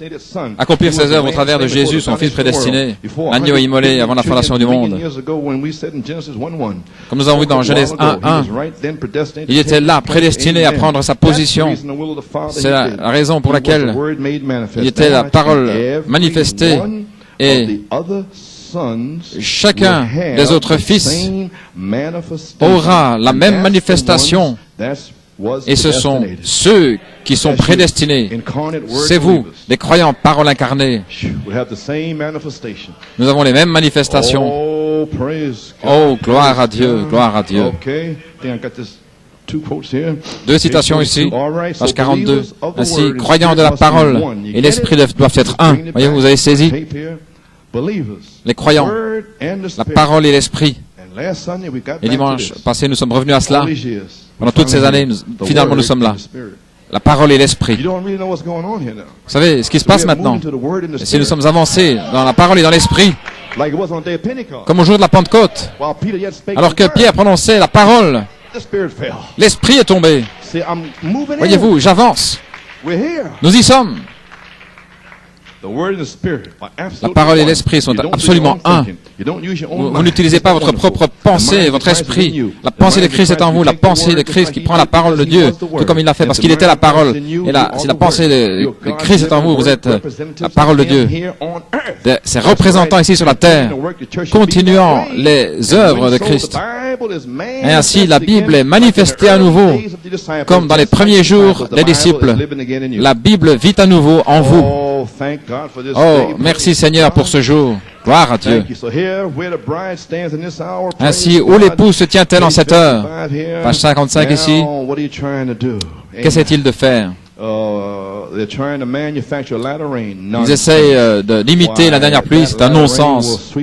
accomplir ses œuvres au travers de Jésus, son Fils prédestiné, agneau immolé avant la fondation du monde. Comme nous avons vu dans Genèse 1:1, il était là, prédestiné à prendre sa position. C'est la raison pour laquelle il était la parole manifestée et chacun des autres fils aura la même manifestation, et ce sont ceux qui sont prédestinés. C'est vous, les croyants, parole incarnée. Nous avons les mêmes manifestations. Oh, gloire à Dieu, gloire à Dieu. Deux citations ici, page 42. Ainsi, croyants de la parole et l'esprit doivent être un. Voyez, vous avez saisi? Les croyants, la parole et l'esprit. Et dimanche passé, nous sommes revenus à cela. Pendant toutes ces années, finalement, nous sommes là. La parole et l'esprit. Vous savez ce qui se passe maintenant? Si nous sommes avancés dans la parole et dans l'esprit, comme au jour de la Pentecôte, alors que Pierre prononçait la parole, l'esprit est tombé. Voyez-vous, j'avance. Nous y sommes. La parole et l'esprit sont absolument un. Vous n'utilisez pas votre propre pensée, votre esprit. La pensée de Christ est en vous, la pensée de Christ qui prend la parole de Dieu, tout comme il l'a fait, parce qu'il était la parole. Et là, si la pensée de Christ est en vous, vous êtes la parole de Dieu. C'est représentant ici sur la terre, continuant les œuvres de Christ. Et ainsi, la Bible est manifestée à nouveau, comme dans les premiers jours des disciples. La Bible vit à nouveau en vous. Oh, merci Seigneur pour ce jour. Gloire à Dieu. Ainsi, où l'épouse se tient-elle en cette heure? Page 55 ici. Qu'essaie-t-il de faire? Ils essayent d'imiter la dernière pluie, c'est un non-sens.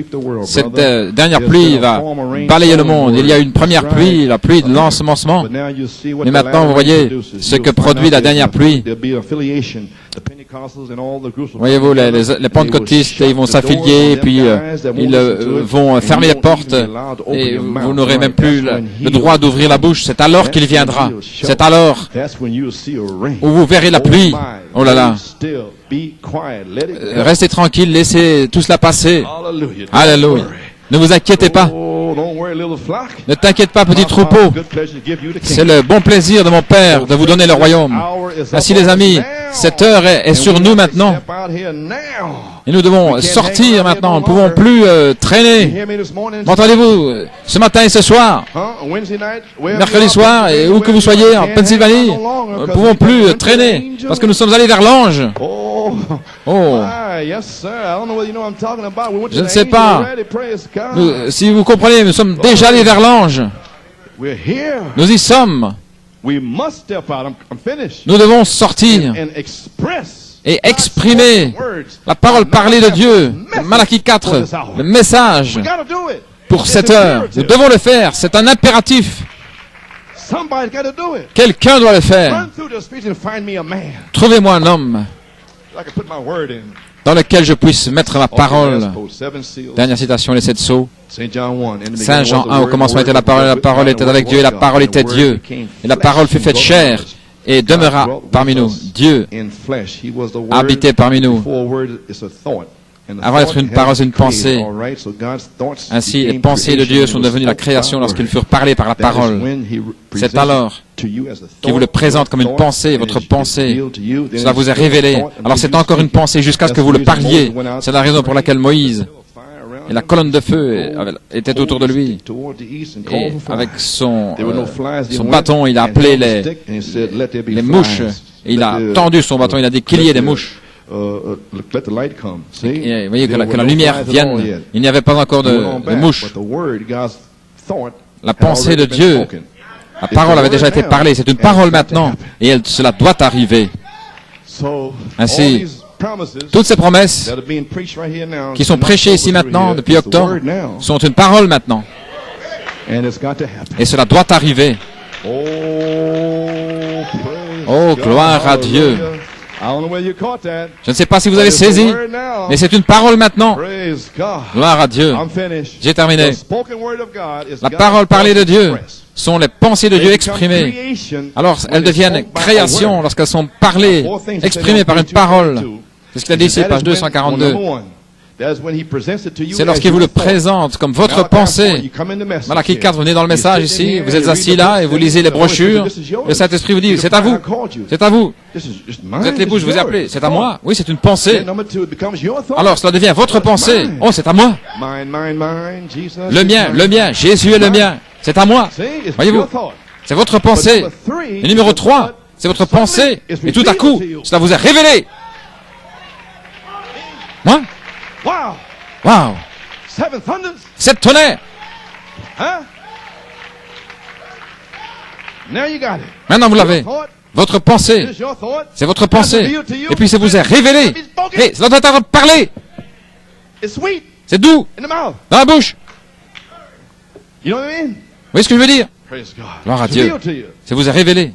Cette dernière pluie va balayer le monde. Il y a une première pluie, la pluie de l'ensemencement. Mais maintenant, vous voyez ce que produit la dernière pluie. Voyez-vous, les pentecôtistes, ils vont s'affilier, et puis ils vont fermer les portes, et vous n'aurez même plus le droit d'ouvrir la bouche. C'est alors qu'il viendra. C'est alors où vous verrez la pluie. Oh là là. Restez tranquille, laissez tout cela passer. Alléluia. Ne vous inquiétez pas. Ne t'inquiète pas, petit troupeau. C'est le bon plaisir de mon Père de vous donner le royaume. Ainsi, les amis, cette heure est sur nous maintenant. Et nous devons sortir maintenant. Nous ne pouvons plus traîner. M'entendez-vous? Ce matin et ce soir, mercredi soir, et où que vous soyez, en Pennsylvanie, nous ne pouvons plus traîner parce que nous sommes allés vers l'ange. Oh, je ne sais pas. Si vous comprenez, nous sommes déjà allés vers l'ange. Nous y sommes. Nous devons sortir et exprimer la parole parlée de Dieu. Malachie 4, le message pour cette heure. Nous devons le faire. C'est un impératif. Quelqu'un doit le faire. Trouvez-moi un homme dans lequel je puisse mettre ma parole. Dernière citation, les 7 sceaux. Saint Jean 1, au commencement était la parole était avec Dieu, et la parole était Dieu. Et la parole fut faite chair, et demeura parmi nous. Dieu habitait parmi nous. Avant d'être une parole, c'est une pensée. Ainsi, les pensées de Dieu sont devenues la création lorsqu'ils furent parlés par la parole. C'est alors qu'il vous le présente comme une pensée, votre pensée. Cela vous est révélé. Alors c'est encore une pensée jusqu'à ce que vous le parliez. C'est la raison pour laquelle Moïse et la colonne de feu était autour de lui. Et avec son bâton, il a appelé les mouches. Et il a tendu son bâton, il a dit qu'il y ait des mouches. Et vous voyez que la lumière vienne. Il n'y avait pas encore de mouches. La pensée de Dieu, la parole avait déjà été parlée. C'est une parole maintenant. Et cela doit arriver. Ainsi, toutes ces promesses qui sont prêchées ici maintenant, depuis octobre, sont une parole maintenant. Et cela doit arriver. Oh, gloire à Dieu. Je ne sais pas si vous avez saisi, mais c'est une parole maintenant. Gloire à Dieu. J'ai terminé. La parole parlée de Dieu sont les pensées de Dieu exprimées. Alors, elles deviennent création lorsqu'elles sont parlées, exprimées par une parole. C'est ce qu'il a dit ici, page 242. C'est lorsqu'il vous le présente comme votre pensée. Malachie 4, vous venez dans le message ici, vous êtes assis là et vous lisez les brochures. Le Saint-Esprit vous dit, c'est à vous, c'est à vous. Vous êtes l'époux, je vous ai appelé, c'est à moi. Oui, c'est une pensée. Alors, cela devient votre pensée. Oh, c'est à moi. Le mien, Jésus est le mien. C'est à moi. Voyez-vous, c'est votre pensée. Et numéro 3, c'est votre pensée. Et tout à coup, cela vous est révélé. Moi? Wow! 7 tonnerres! Maintenant vous l'avez. Votre pensée. C'est votre pensée. Et puis ça vous est révélé. Et cela doit être parlé. C'est doux. Dans la bouche. Vous voyez ce que je veux dire? Gloire à Dieu. Ça vous est révélé.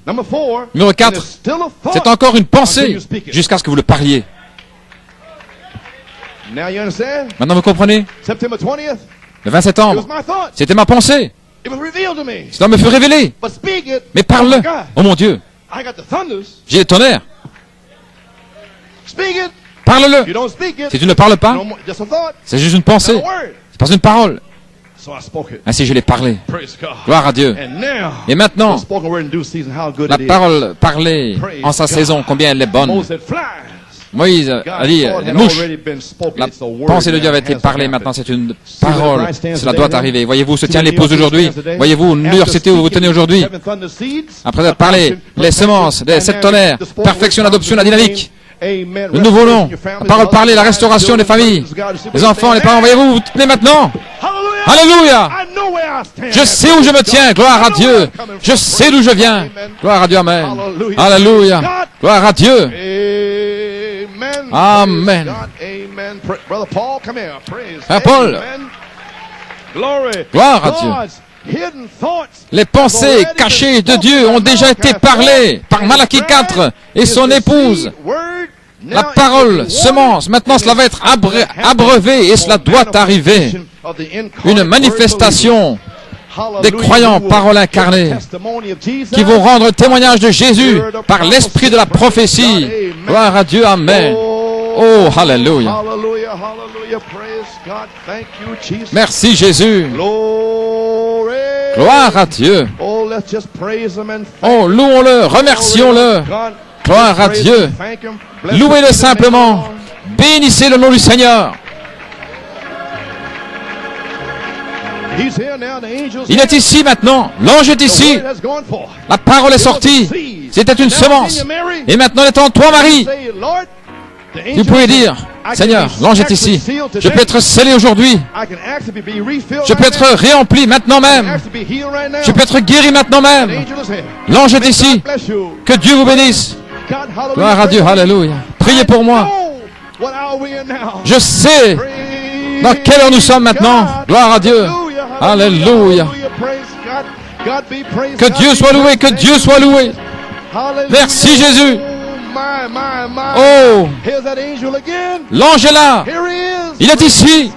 Numéro 4. C'est encore une pensée jusqu'à ce que vous le parliez. Maintenant vous comprenez? Le 20 septembre, c'était ma pensée. Cela me fut révélé. Mais parle-le. Oh mon Dieu. J'ai les tonnerres. Parle-le. Si tu ne parles pas, c'est juste une pensée. C'est pas une parole. Ainsi je l'ai parlé. Gloire à Dieu. Et maintenant, la parole parlée en sa saison, combien elle est bonne. Moïse a dit, les mouches, la pensée de Dieu avait été parlée, maintenant c'est une parole, cela doit arriver. Voyez-vous, se tient l'épouse aujourd'hui, voyez-vous, l'université où vous tenez aujourd'hui, après avoir parlé, les semences, les 7 tonnerres, perfection, l'adoption, la dynamique, le nouveau nom, la parole parlée, la restauration des familles, les enfants, les parents, voyez-vous, vous tenez maintenant. Alléluia! Je sais où je me tiens, gloire à Dieu. Je sais d'où je viens. Gloire à Dieu, amen. Alléluia. Gloire à Dieu. Amen. Frère Paul, gloire à Dieu. Les pensées cachées de Dieu ont déjà été parlées par Malachie 4 et son épouse. La parole, semence, maintenant cela va être abreuvé et cela doit arriver. Une manifestation des croyants, parole incarnée, qui vont rendre témoignage de Jésus par l'esprit de la prophétie. Gloire à Dieu, amen. Oh, hallelujah. Merci Jésus. Gloire à Dieu. Oh, louons-le, remercions-le. Gloire à Dieu. Louez-le simplement. Bénissez le nom du Seigneur. Il est ici maintenant. L'ange est ici. La parole est sortie. C'était une semence. Et maintenant, étant toi, Marie, vous pouvez dire, Seigneur, l'ange est ici. Je peux être scellé aujourd'hui. Je peux être réempli maintenant même. Je peux être guéri maintenant même. L'ange est ici. Que Dieu vous bénisse. Gloire à Dieu. Alléluia. Priez pour moi. Je sais dans quelle heure nous sommes maintenant. Gloire à Dieu. Alléluia. Que Dieu soit loué. Que Dieu soit loué. Merci Jésus. Oh, l'ange est là. Il est ici.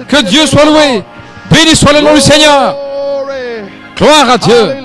Que Dieu soit loué. Béni soit le nom du Seigneur. Gloire à Dieu.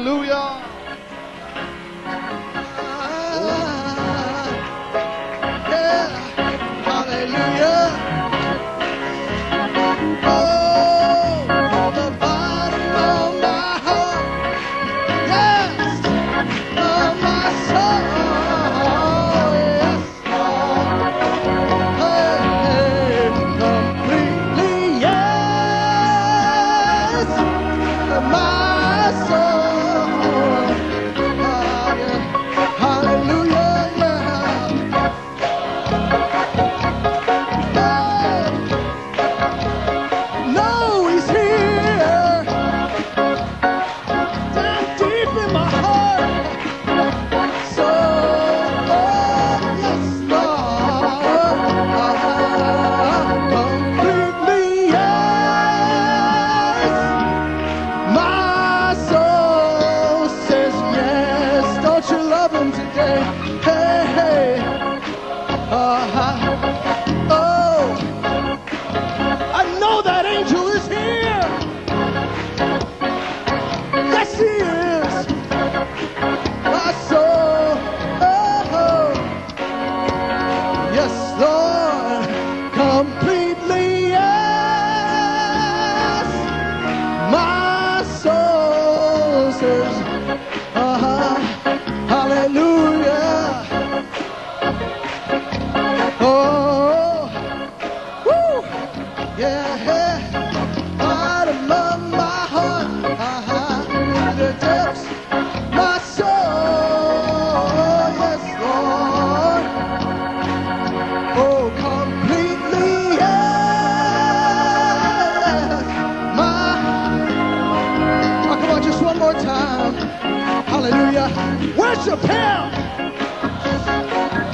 Worship Him.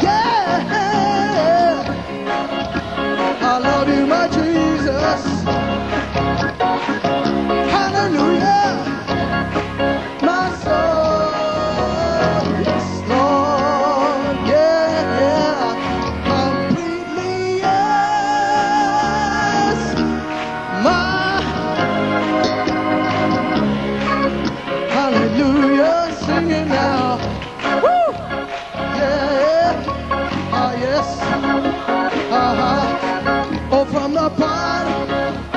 Yeah. I love you, my Jesus. Hallelujah. My soul. Yes, Lord. Yeah. Completely yes. My hallelujah. Sing it now. Woo! Yeah. Ah, yes. Uh-huh. Oh, from the bottom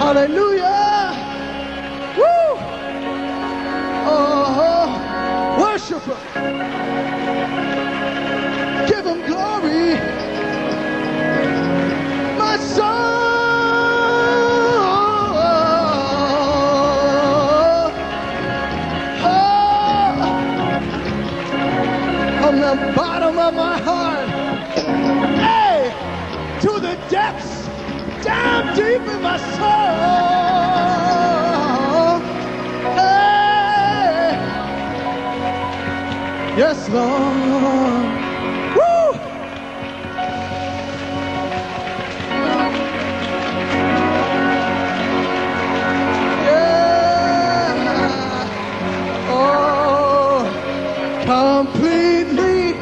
Hallelujah. Woo. Oh, worship him. Give him glory. My soul. From the bottom of my heart, hey, to the depths, down deep in my soul, hey, yes, Lord, woo! Yeah, oh, completely.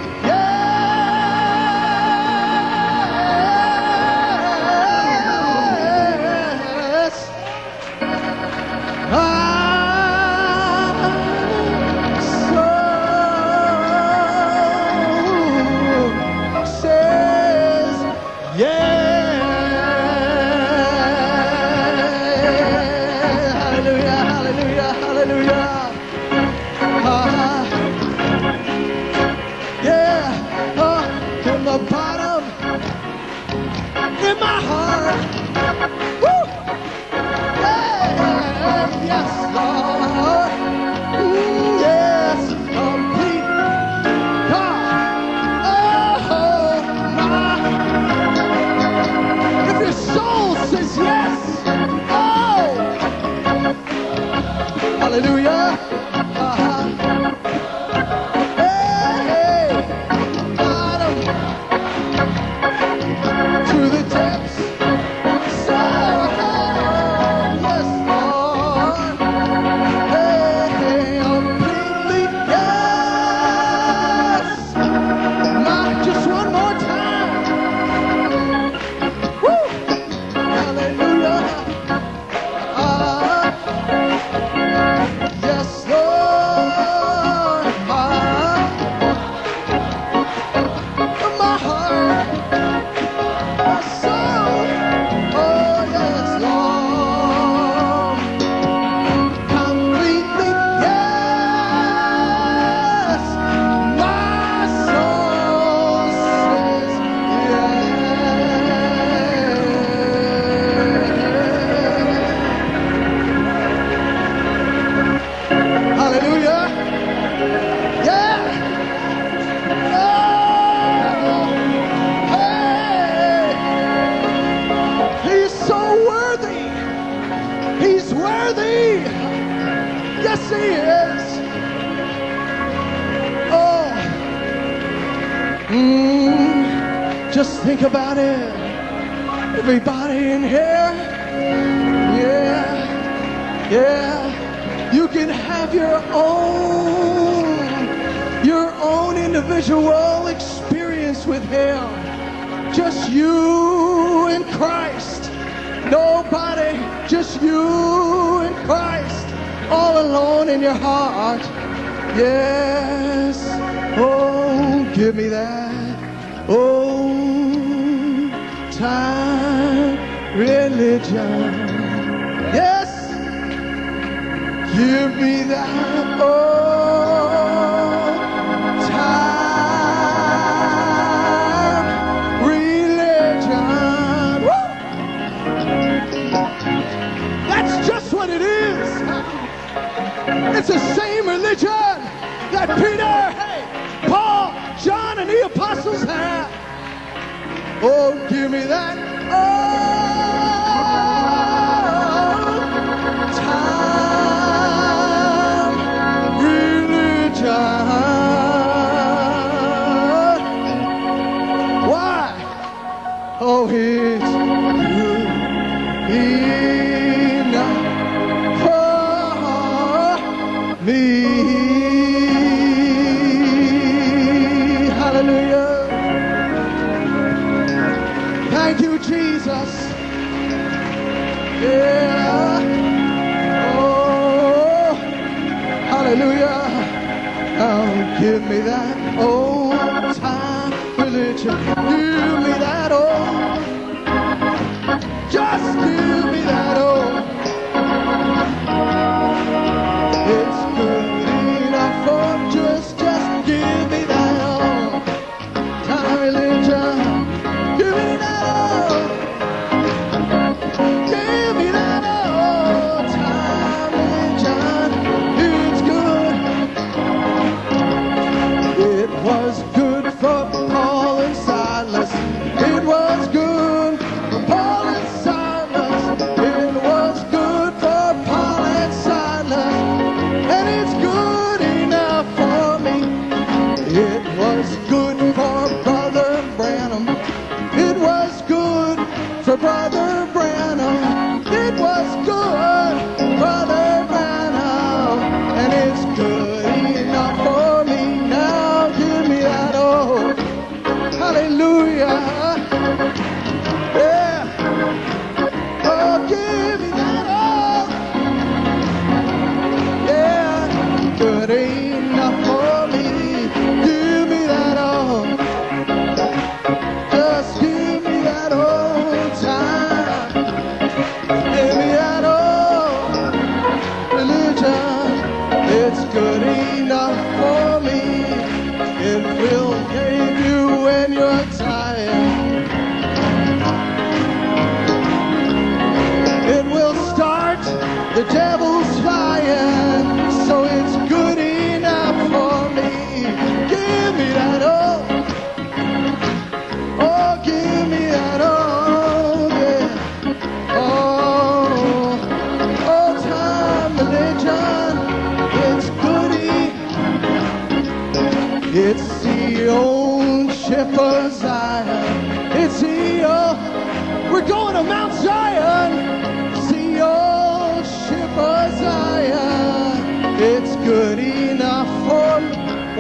Hallelujah. Hey, bottom to the depths. So, yes, Lord. Hey, completely, yes. Not just one more time. Woo. Hallelujah. Yes, Lord, my heart, my soul, oh yes, Lord, completely, yes, my soul says yes. Hallelujah. Yeah. Oh, hey. He's so worthy. He's worthy. Yes, he is. Oh. Just think about it. Everybody in here. Yeah. Yeah. You can have your own individual experience with him. Just you and Christ. Nobody, just you and Christ. All alone in your heart. Yes. Oh, give me that old time religion. Yes. Give me that old time religion. Woo! That's just what it is. It's the same religion that Peter, hey, Paul, John, and the apostles had. Oh, give me that time religion. Why? Oh, it's enough for me. Hallelujah. Thank you, Jesus. Yeah. Oh, hallelujah. Oh, give me that old time religion. Give me that old. Just give me that old. The devil's flying, so it's good enough for me. Give me that oh, oh, give me that oh, yeah. Oh, old time religion, it's goody. It's the old ship of Zion. It's the old, we're going to Mount Zion. It's the old ship of Zion. It's good enough for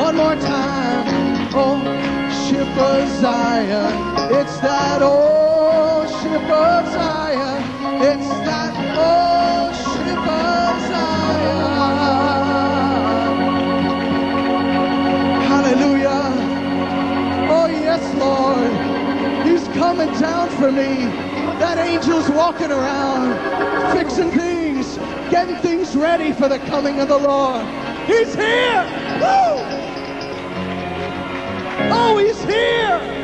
one more time. Oh, ship of Zion. It's that old ship of Zion. It's that old ship of Zion. Hallelujah. Oh, yes, Lord. He's coming down for me. That angel's walking around, fixing things, getting things ready for the coming of the Lord. He's here. Woo! Oh, he's here.